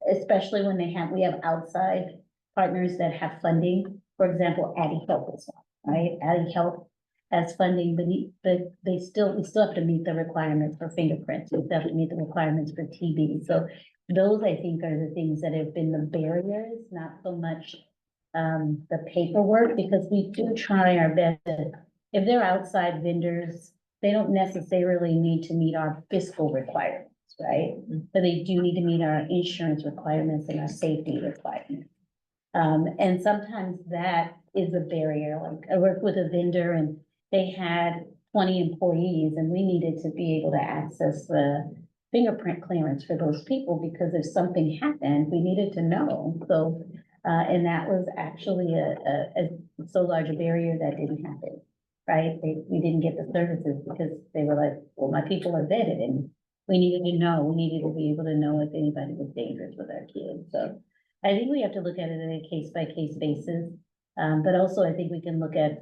especially when we have outside partners that have funding. For example, Addie Health is one, right? Addie Health has funding, but we still have to meet the requirements for fingerprints. We still have to meet the requirements for TB. So those, I think, are the things that have been the barriers, not so much the paperwork, because we do try our best. If they're outside vendors, they don't necessarily need to meet our fiscal requirements, right? But they do need to meet our insurance requirements and our safety requirements. And sometimes that is a barrier. Like, I worked with a vendor and they had 20 employees, and we needed to be able to access the fingerprint clearance for those people, because if something happened, we needed to know. So, and that was actually a so large a barrier that didn't happen, right? We didn't get the services because they were like, well, my people are vetted, and we needed to know, we needed to be able to know if anybody was dangerous with our kids. So I think we have to look at it on a case by case basis. But also I think we can look at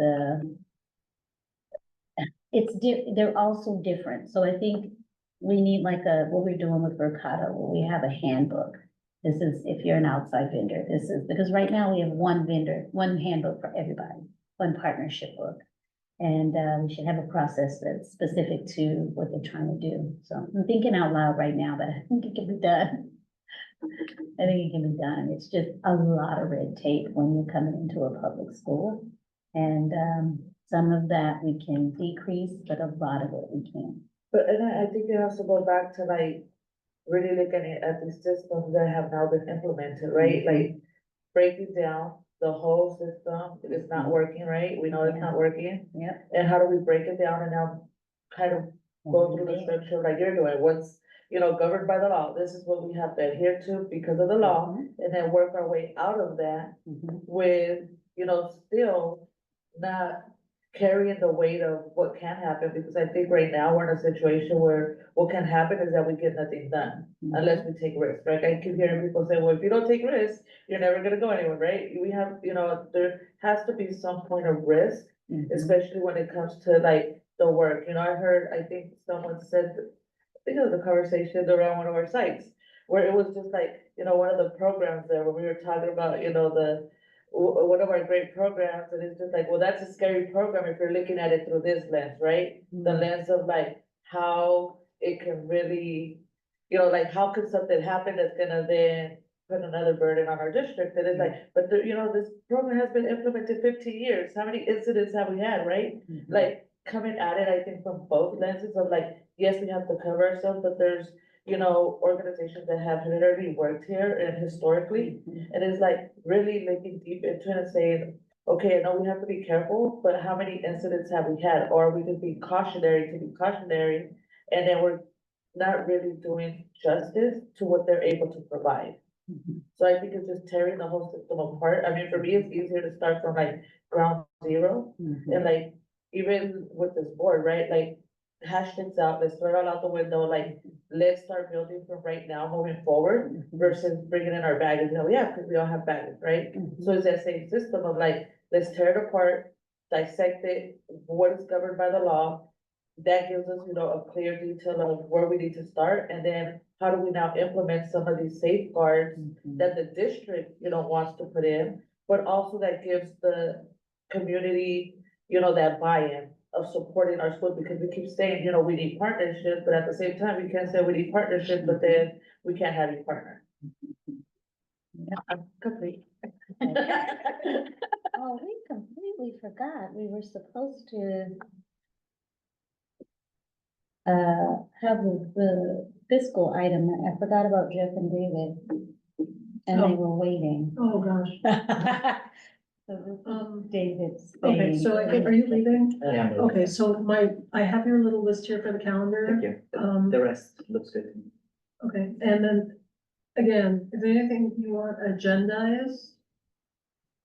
they're also different. So I think we need like what we're doing with Verkada, where we have a handbook. This is, if you're an outside vendor, this is, because right now we have one vendor, one handbook for everybody, one partnership book. And we should have a process that's specific to what they're trying to do. So I'm thinking out loud right now, but I think it can be done. I think it can be done. It's just a lot of red tape when you're coming into a public school. And some of that we can decrease, but a lot of it we can't. But, and I think it has to go back to like, really looking at these systems that have now been implemented, right? Like breaking down the whole system, it's not working, right? We know it's not working. Yep. And how do we break it down and now kind of go through the structure like you're doing? What's, governed by the law, this is what we have to adhere to because of the law, and then work our way out of that Mhm. with, still not carrying the weight of what can happen, because I think right now we're in a situation where what can happen is that we get nothing done unless we take risks, right? I keep hearing people say, well, if you don't take risks, you're never gonna go anywhere, right? We have, there has to be some point of risk, Mhm. especially when it comes to like the work. I think someone said, I think it was a conversation around one of our sites, where it was just like, one of the programs there, where we were talking about, one of our great programs, and it's just like, well, that's a scary program if you're looking at it through this lens, right? The lens of like, how it can really, like, how could something happen that's gonna then put another burden on our district, that is like, but you know, this program has been implemented 15 years, how many incidents have we had, right? Like, coming at it, I think from both lenses of like, yes, we have to cover ourselves, but there's, you know, organizations that have literally worked here and historically, and it's like really looking deep into it and saying, okay, I know we have to be careful, but how many incidents have we had, or are we just being cautionary to be cautionary? And then we're not really doing justice to what they're able to provide. So I think it's just tearing the whole system apart. I mean, for me, it's easier to start from like ground zero. And like, even with this board, right, like, hash things out, let's throw it all out the window, like, let's start building from right now moving forward versus bringing in our baggage, you know, yeah, because we all have baggage, right? So it's that same system of like, let's tear it apart, dissect it, what is governed by the law. That gives us, you know, a clear detail of where we need to start, and then how do we now implement some of these safeguards that the district, you know, wants to put in, but also that gives the community, you know, that buy-in of supporting our school, because we keep saying, you know, we need partnerships, but at the same time, we can't say we need partnerships, but then we can't have you partner. I'm complete. Oh, we completely forgot. We were supposed to have the fiscal item. I forgot about Jeff and David. And they Oh. were waiting. Oh, gosh. So this is Um, David's. Okay, so are you leaving? Yeah. Okay, so I have your little list here for the calendar. Thank you. The rest looks good to me. Okay, and then, again, if anything you want agendized,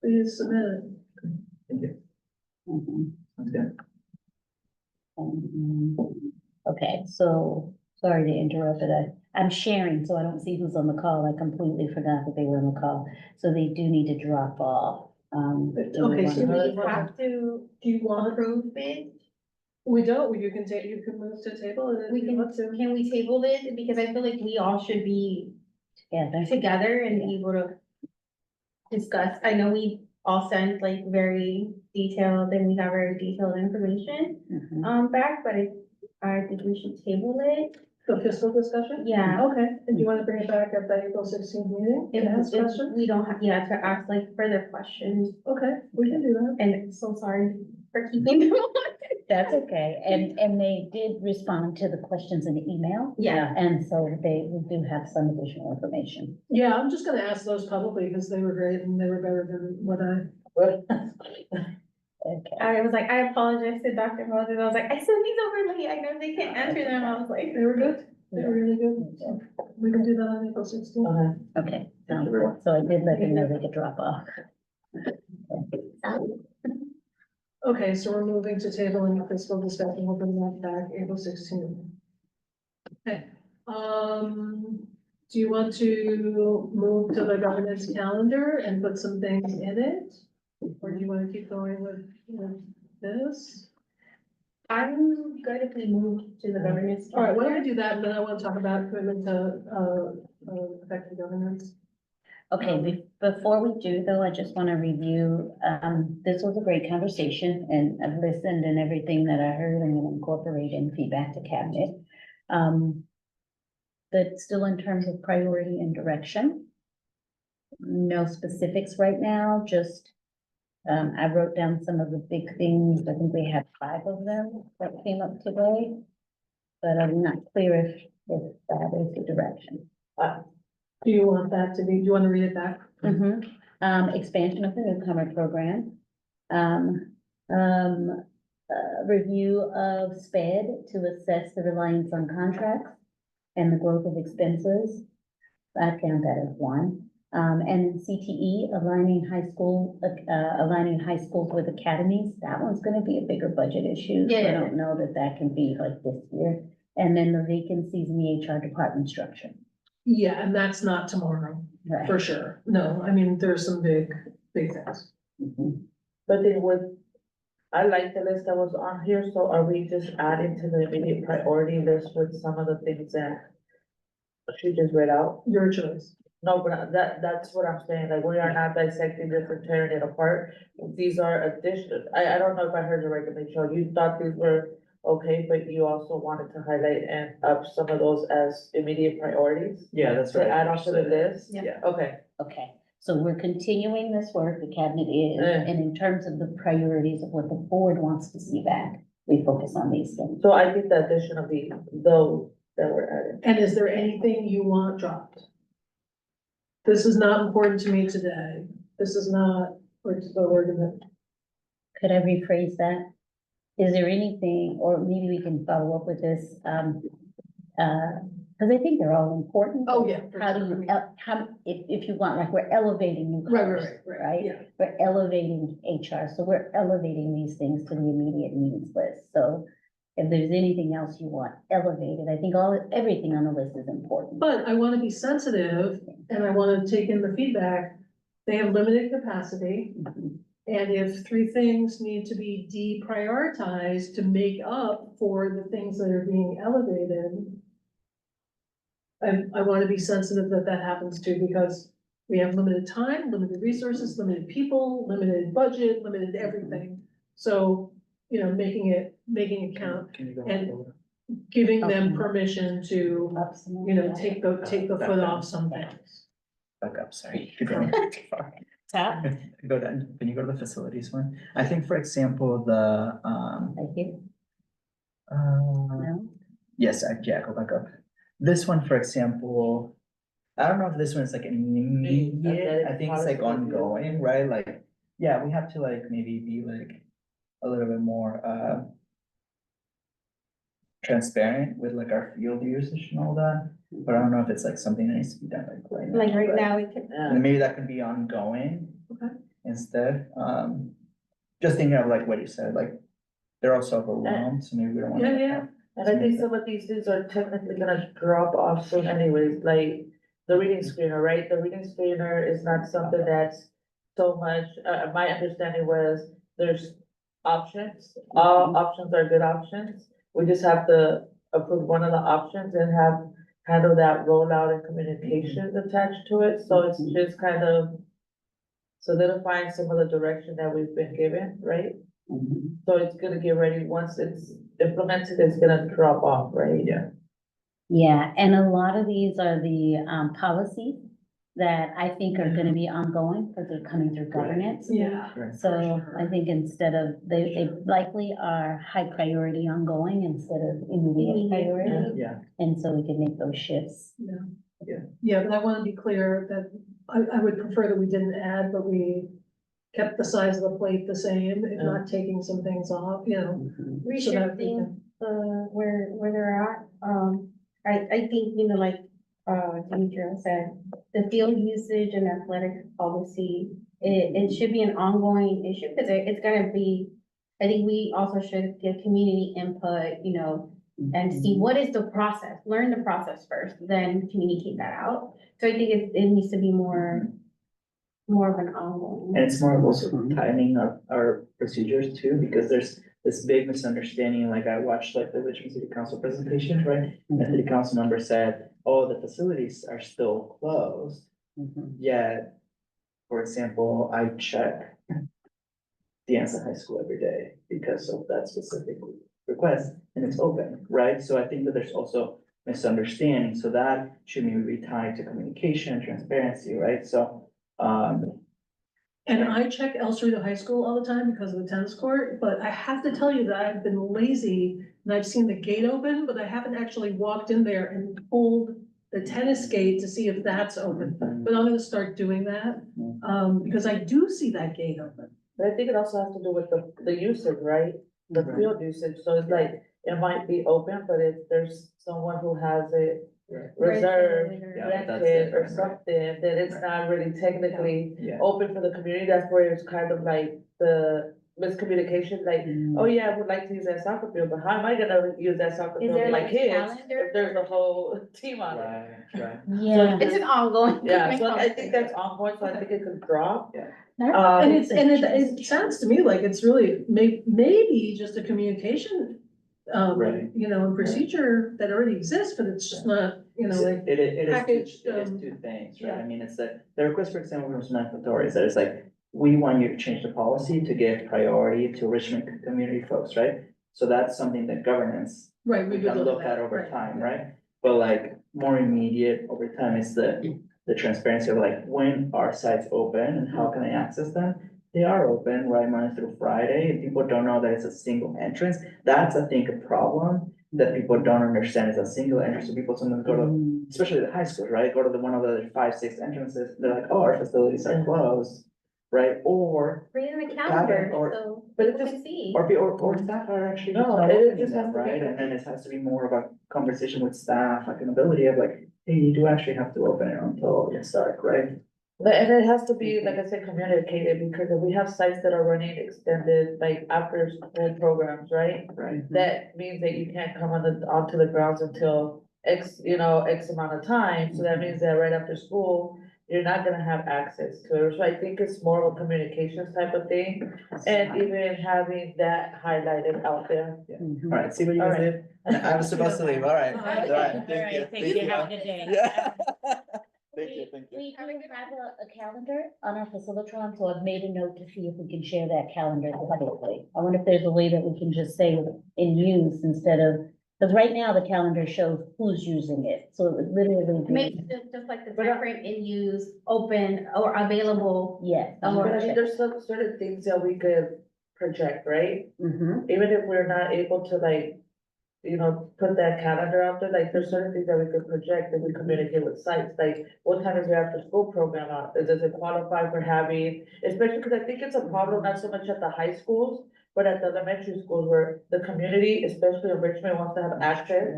please submit it. Thank you. Mhm. Sounds good. Okay, so, sorry to interrupt, but I'm sharing, so I don't see who's on the call. I completely forgot that they were on the call. So they do need to drop off. Do we Okay, so wanna- We have to Do you want, approve it. we don't, you can take, you can move to table and We if you can, want to. can we table it? Because I feel like we all should be Together. together and be able to discuss. I know we all sent like very detailed, and we have very detailed information, Mhm. back, but I think we should table it. The fiscal discussion? Yeah. Okay, and do you want to bring it back at the April 16th meeting? If, To ask if questions? we don't have, yeah, to ask like further questions, Okay, we can do that. and so sorry for keeping them on. That's okay. And they did respond to the questions in the email. Yeah. And so they do have some additional information. Yeah, I'm just gonna ask those publicly because they were great and they were better than what I. Okay. I was like, I apologize to Dr. Moses. I was like, I sent these over late. I know they can't answer them. I was like. They were good. They were really good. So we can do that on April 16th. Okay. Okay, sounds good. So I did let them know they could drop off. Okay, so we're moving to table and fiscal discussion. We'll bring that back April 16th. Okay, do you want to move to the governance calendar and put some things in it? Or do you want to keep going with this? I'm good if we move to the governance. All right, why don't we calendar. do that, and then I want to talk about commitment to, effective governance. Okay, before we do though, I just want to review, this was a great conversation and I've listened and everything that I heard, I'm gonna incorporate in feedback to cabinet. But still in terms of priority and direction. No specifics right now, just, I wrote down some of the big things. I think we had 5 of them that came up today. But I'm not clear if that is the direction. Do you want that to be, do you want to read it back? Expansion of the newcomer program. Review of SPED to assess the reliance on contracts and the growth of expenses. I count that as 1. And CTE, aligning high schools with academies. That one's gonna be a bigger budget issue. So I Yeah. don't know that can be like this year. And then the vacancies in the HR department structure. Yeah, and that's not tomorrow, Right. for sure. No, I mean, there's some big things. Mhm. But then I like the list that was on here, so are we just adding to the immediate priority list with some of the things that she just read out? Your choice. No, but that's what I'm saying, like, we are not dissecting this and tearing it apart. These are additional, I don't know if I heard you right, Rachel, you thought these were okay, but you also wanted to highlight and up some of those as immediate priorities? Yeah, that's what To I add on to the understood. list? Yeah. Okay, Okay, so we're continuing this work, the cabinet is, Mm. and in terms of the priorities of what the board wants to see back, we focus on these things. so I think the addition of those that were added. And is there anything you want dropped? This is not important to me today. This is not, we're gonna, Could I rephrase that? Is there anything, or maybe we can follow up with this, because I think they're all important. oh, yeah. for How do sure. you, how, if you want, like, we're elevating newcomers, right? Yeah. We're elevating HR, so we're elevating these things to the immediate needs list, so if there's anything else you want elevated, I think everything on the list is important. But I wanna be sensitive and I wanna take in the feedback. They have limited capacity. Mhm. And if three things need to be deprioritized to make up for the things that are being elevated. I wanna be sensitive that that happens too, because we have limited time, limited resources, limited people, limited budget, limited everything. So, you know, making it count, Can you go? and giving them Okay. permission to, Absolutely. you know, take the foot off some things. Back up, sorry. Keep going. Too far. Tap. Go down, can you go to the facilities one? I think, for example, the, I hear, uh, no? yes, yeah, go back up. This one, for example, I don't know if this one's like immediate, I think it's like ongoing, right? Like, yeah, we have to like maybe be like a little bit more, transparent with like our field usage and all that, but I don't know if it's like something that needs to be done like right now. Like right but- now, we could, Yeah. And maybe that could be ongoing. Okay. Instead, just thinking of like what you said, like, they're also overwhelmed, so maybe we don't wanna. Yeah, yeah. And I think some of these things are technically gonna drop off soon anyways, like the reading screener, right? The reading screener is not something that's so much, my understanding was there's options. All options are good options. We just have to approve one of the options and handle that rollout and communications attached to it. So it's just kind of solidifying some of the direction that we've been given, right? Mhm. So it's gonna get ready, once it's implemented, it's gonna drop off, right? Yeah. Yeah, and a lot of these are the policies that I think are gonna be ongoing, because they're coming through governance. Yeah. So I think instead of, they likely are high priority ongoing instead of immediate priority, Yeah, and so we can make those shifts. Yeah, but I wanna be clear that I would prefer that we didn't add, but we kept the size of the plate the same, if not taking some things off, you know. Mhm. so that we reshifting, can- where they're at, I think, you know, like, Demetria said, the field usage and athletic policy, it should be an ongoing issue, because it's gonna be, I think we also should get community input, you know, and see what is the process, learn the process first, then communicate that out. So I think it needs to be more of an ongoing. and it's more of also timing our procedures too, because there's this big misunderstanding, like I watched like the Richmond City Council presentation, right? And the city council member said, oh, the facilities are still closed, Mhm. yet, for example, I check the Anson High School every day because of that specific request, and it's open, right? So I think that there's also misunderstanding, so that should maybe be tied to communication, transparency, right? So, And I check El Cerrito High School all the time because of the tennis court, but I have to tell you that I've been lazy and I've seen the gate open, but I haven't actually walked in there and pulled the tennis gate to see if that's open. But I'm gonna start doing that, because I do see that gate open. But I think it also has to do with the usage, right? The Right. field usage, so it's like, it might be open, but if there's someone who has it Right. reserved, Yeah, but that's rented or different, right? something, then it's not really technically yeah. open for the community, that's where it's kind of like the miscommunication, like, oh yeah, I would like to use that soccer field, but how am I gonna use that soccer Is field there with my like a kids? calendar? If there's a whole team on it. Right. Yeah. It's an ongoing. Yeah, so I think that's ongoing, so I think it could drop. Yeah. And it sounds to me like it's really maybe just a communication, Right. you know, procedure that already exists, but it's just not, you know, like. It is, packaged, it is two things, right? yeah. I mean, it's that, the request, for example, from Samantha Torres, that it's like, we want you to change the policy to give priority to Richmond community folks, right? So that's something that governance Right, we can look at over time, right? But like more immediate over time is the transparency of like, when are sites open and how can I access them? They are open, right, Monday through Friday, and people don't know that it's a single entrance. That's, I think, a problem that people don't understand is a single entrance. So people sometimes go to, Mhm. especially the high schools, right, go to the one of the 5, 6 entrances, they're like, oh, our facilities are closed, right? Or, Bring in a calendar, or- so but it people just- can see. or staff are actually No, not it opening just has them, to be right? And then open. it has to be more of a conversation with staff, accountability of like, hey, you do actually have to open it until it's dark, right? And it has to be, like I said, communicated, because if we have sites that are running extended, like after school programs, right? Right. That means that you can't come onto the grounds until X, X amount of time, so that means that right after school, you're not gonna have access to it, so I think it's more of a communications type of thing. And even having that highlighted out there. Mhm. All right, see what you guys Alright. did? I was supposed to leave, all right, all right, All thank right, you. thank you, have a good day. Yeah. Thank you, thank you. We do have a calendar on our Facilitron, so I've made a note to see if we can share that calendar publicly. I wonder if there's a way that we can just say in use instead of, because right now the calendar shows who's using it, so it would literally Maybe be, just like the But, timeframe in use, open or available. yes. Oh, But I mean, there's some certain things that we could project, right? Mm-hmm, Even if we're not able to like, put that calendar out there, like there's certain things that we could project and we communicate with sites, like what time is your after school program out? Does it qualify for having, especially because I think it's a problem not so much at the high schools, but at the elementary schools where the community, especially in Richmond, wants to have access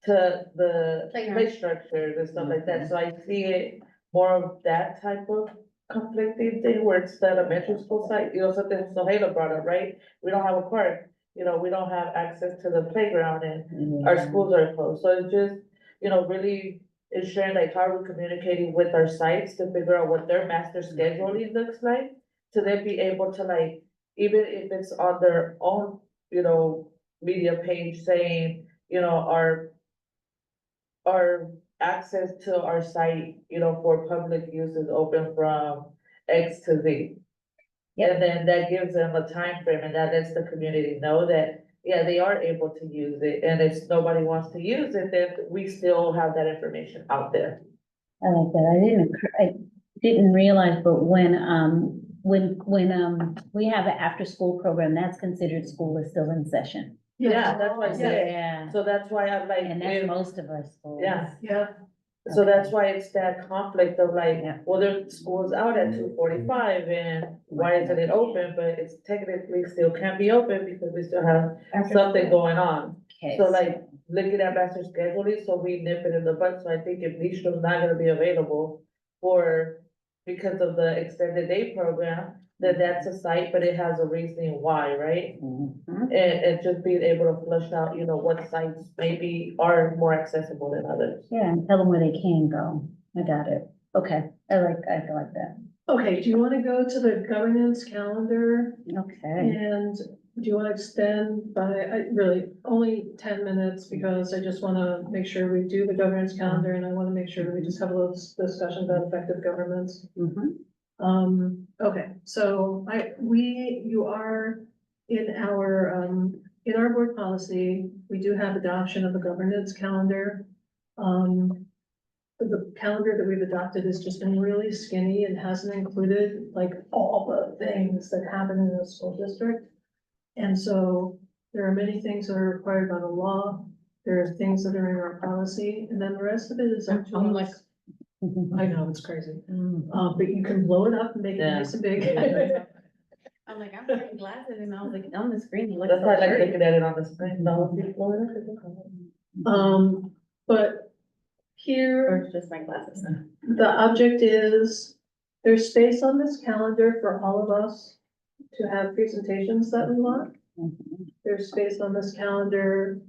to the Playground. play structures and stuff like that, so I see it more of that type of conflicting thing where it's the elementary school site, something Sohela brought up, right? We don't have a park, we don't have access to the playground and our schools are closed, so it's just, really ensuring like how are we communicating with our sites to figure out what their master scheduling looks like. To then be able to like, even if it's on their own, media page saying, our access to our site, for public use is open from X to Z. Yep. And then that gives them a time frame, and that lets the community know that, yeah, they are able to use it, and if nobody wants to use it, then we still have that information out there. I like that, I didn't realize, but when we have an after-school program, that's considered school is still in session. Yeah, that's why I said, Yeah, so that's why I'm like, and that's most of our schools. yeah. Yeah, So that's why it's that conflict of like, Yeah. well, their school's out at 2:45 and why isn't it open, but it's technically still can't be open because we still have something going on. Okay, So like, looking at master scheduling, so we nip it in the bud, so I think if Leishman's not gonna be available because of the extended day program, then that's a site, but it has a reasoning why, right? Mhm. And just being able to flush out, what sites maybe are more accessible than others. Yeah, and tell them where they can go, I got it, okay, I like that, okay, do you wanna go to the governance calendar? okay. And do you wanna extend by, really, only 10 minutes, because I just wanna make sure we do the governance calendar, and I wanna make sure that we just have a little discussion about effective governments. Mhm. Okay, so you are in our board policy, we do have adoption of a governance calendar. The calendar that we've adopted has just been really skinny and hasn't included like all the things that happen in the school district. And so there are many things that are required by the law, there are things that are in our policy, and then the rest of it is up to I'm like- us. I know, it's crazy. Mm. But you can blow it up and make it Yeah. nice and big. I'm like, I'm wearing glasses and I was like, on the screen, you look That's so why I like blurry. looking at it on the screen, no, if you blow it up, it's okay. But here, Or it's just my glasses. the object is, there's space on this calendar for all of us to have presentations that we want. Mhm. There's space on this calendar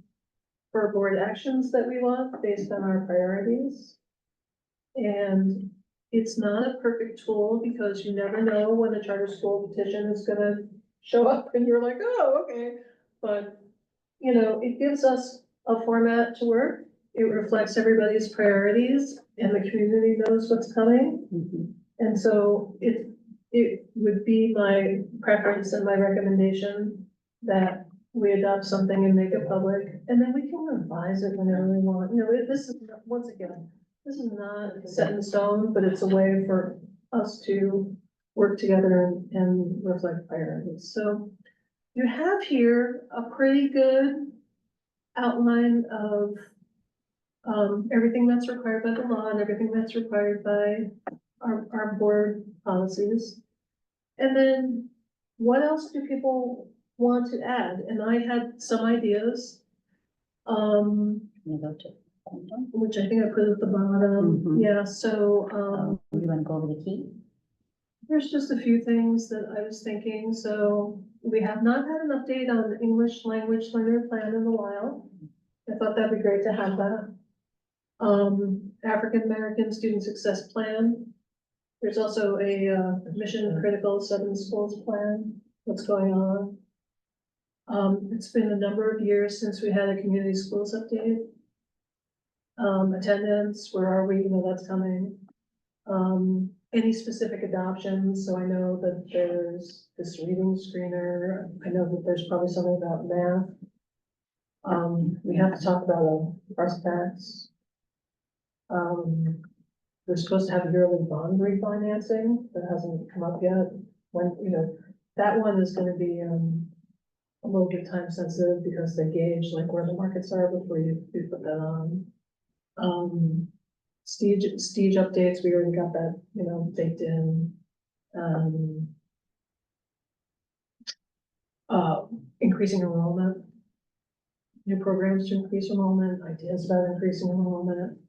for board actions that we want based on our priorities. And it's not a perfect tool because you never know when a charter school petition is gonna show up and you're like, oh, okay. But, it gives us a format to work. It reflects everybody's priorities and the community knows what's coming. Mhm. And so it would be my preference and my recommendation that we adopt something and make it public, and then we can revise it whenever we want, you know, this is, once again, this is not set in stone, but it's a way for us to work together and reflect priorities, so you have here a pretty good outline of everything that's required by the law and everything that's required by our board policies. And then what else do people want to add? And I had some ideas. You go to. Which I think I put at the bottom. Mhm. Yeah, so, You wanna go over the key? there's just a few things that I was thinking. So we have not had an update on the English language learner plan in a while. I thought that'd be great to have that. African American Student Success Plan. There's also a mission critical 7 schools plan. What's going on? It's been a number of years since we had a community schools update. Attendance, where are we? You know, that's coming. Any specific adoptions? So I know that there's this reading screener. I know that there's probably something about math. We have to talk about a price tax. We're supposed to have yearly bond refinancing. That hasn't come up yet. When, you know, that one is gonna be, a little bit time sensitive because they gauge like where the markets are before you put that on. Stage updates, we already got that, you know, baked in. Increasing enrollment. New programs to increase enrollment, ideas about increasing enrollment.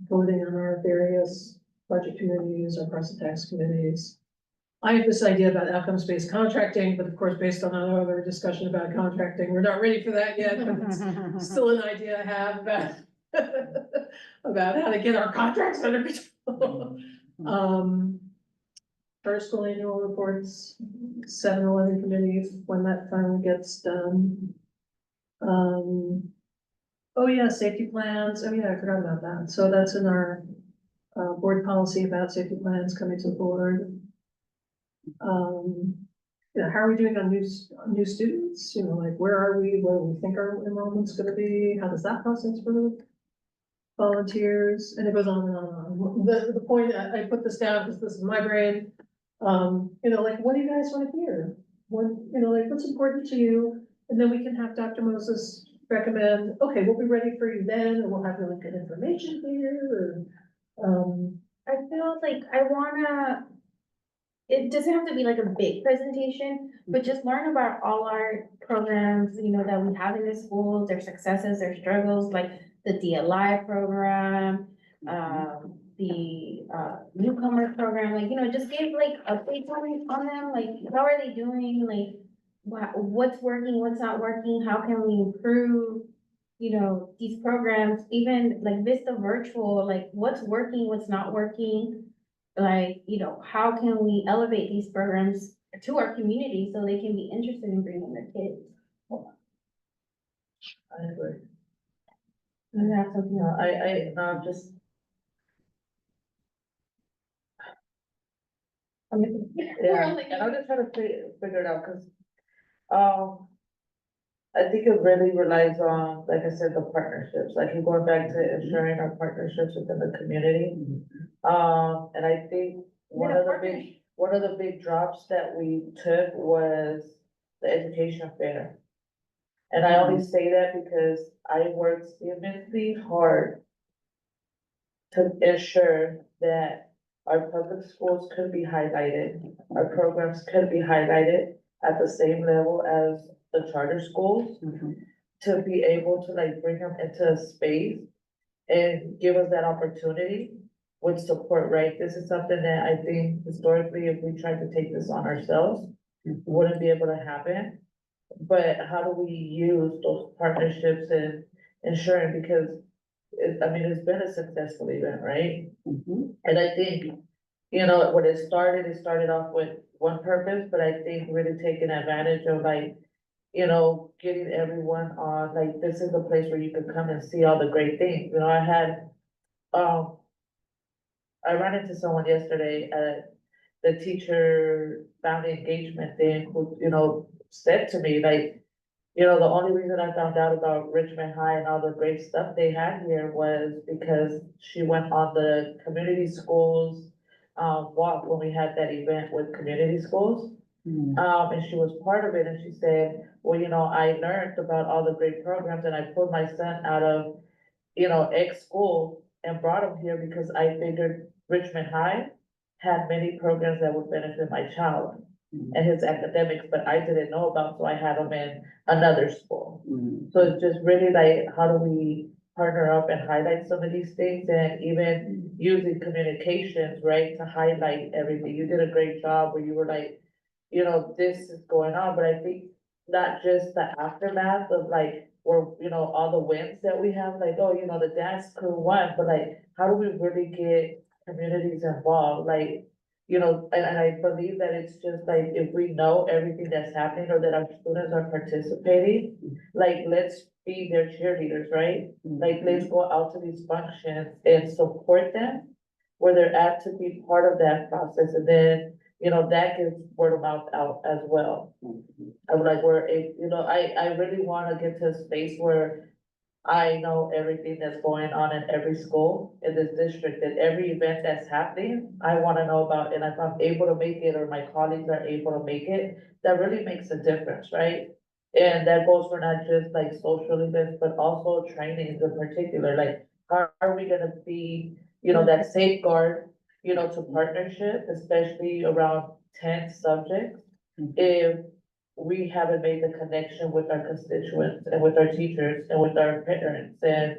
Voting on our various budget committees, our price and tax committees. I have this idea about outcomes-based contracting, but of course, based on our other discussion about contracting, we're not ready for that yet, but it's still an idea I have about about how to get our contracts under control. First school annual reports, 7-11 committees, when that finally gets done. Oh yeah, safety plans, oh yeah, I forgot about that, so that's in our board policy about safety plans coming to the board. Yeah, how are we doing on new students, you know, like where are we, what do we think our enrollment's gonna be, how does that process work? Volunteers, and it goes on and on and on. The point, I put this down because this is my brain. You know, like, what do you guys want to hear? What, you know, like, what's important to you? And then we can have Dr. Moses recommend, okay, we'll be ready for you then, and we'll have really good information here, or, I feel like I wanna, it doesn't have to be like a big presentation, but just learn about all our programs, you know, that we have in the schools, their successes, their struggles, like the DLI program, the newcomer program, like, you know, just give like updates on them, like, how are they doing, like, what's working, what's not working, how can we improve, you know, these programs, even like Vista Virtual, like, what's working, what's not working, like, you know, how can we elevate these programs to our community so they can be interested in bringing their kids? I agree. And that's something No, else. just, I'm like, yeah, and I'm just trying to figure it out, cause, I think it really relies on, like I said, the partnerships, like you're going back to ensuring our partnerships within the community. And I think one of the big drops that we took was the education fair. And I only say that because I worked immensely hard to ensure that our public schools could be highlighted, our programs could be highlighted at the same level as the charter schools, to be able to like bring them into a space and give us that opportunity with support, right? This is something that I think historically, if we tried to take this on ourselves, wouldn't be able to happen. But how do we use those partnerships and ensuring, because I mean, it's been a successful event, right? And I think, you know, when it started off with one purpose, but I think really taking advantage of like, you know, getting everyone on, like, this is a place where you can come and see all the great things. You know, I ran into someone yesterday at the teacher family engagement thing, who, you know, said to me, like, you know, the only reason I found out about Richmond High and all the great stuff they had here was because she went on the community schools walk when we had that event with community schools. Hmm. And she was part of it, and she said, well, you know, I learned about all the great programs, and I pulled my son out of, you know, X school and brought him here because I figured Richmond High had many programs that would benefit my child and his academics, but I didn't know about, so I had him in another school. Hmm. So it's just really like, how do we partner up and highlight some of these things, and even using communications, right, to highlight everything. You did a great job where you were like, you know, this is going on, but I think not just the aftermath of like, or, you know, all the wins that we have, like, oh, you know, the dance crew won, but like, how do we really get communities involved? Like, you know, and I believe that it's just like, if we know everything that's happening or that our students are participating, like, let's be their cheerleaders, right? Like, let's go out to these functions and support them where they're at to be part of that process, and then, you know, that gives word of mouth out as well. I would like where it, you know, I really wanna get to a space where I know everything that's going on in every school in this district, and every event that's happening, I wanna know about, and if I'm able to make it, or my colleagues are able to make it, that really makes a difference, right? And that goes for not just like social events, but also trainings in particular, like, how are we gonna be, you know, that safeguard, you know, to partnership, especially around tense subjects, if we haven't made the connection with our constituents and with our teachers and with our parents, and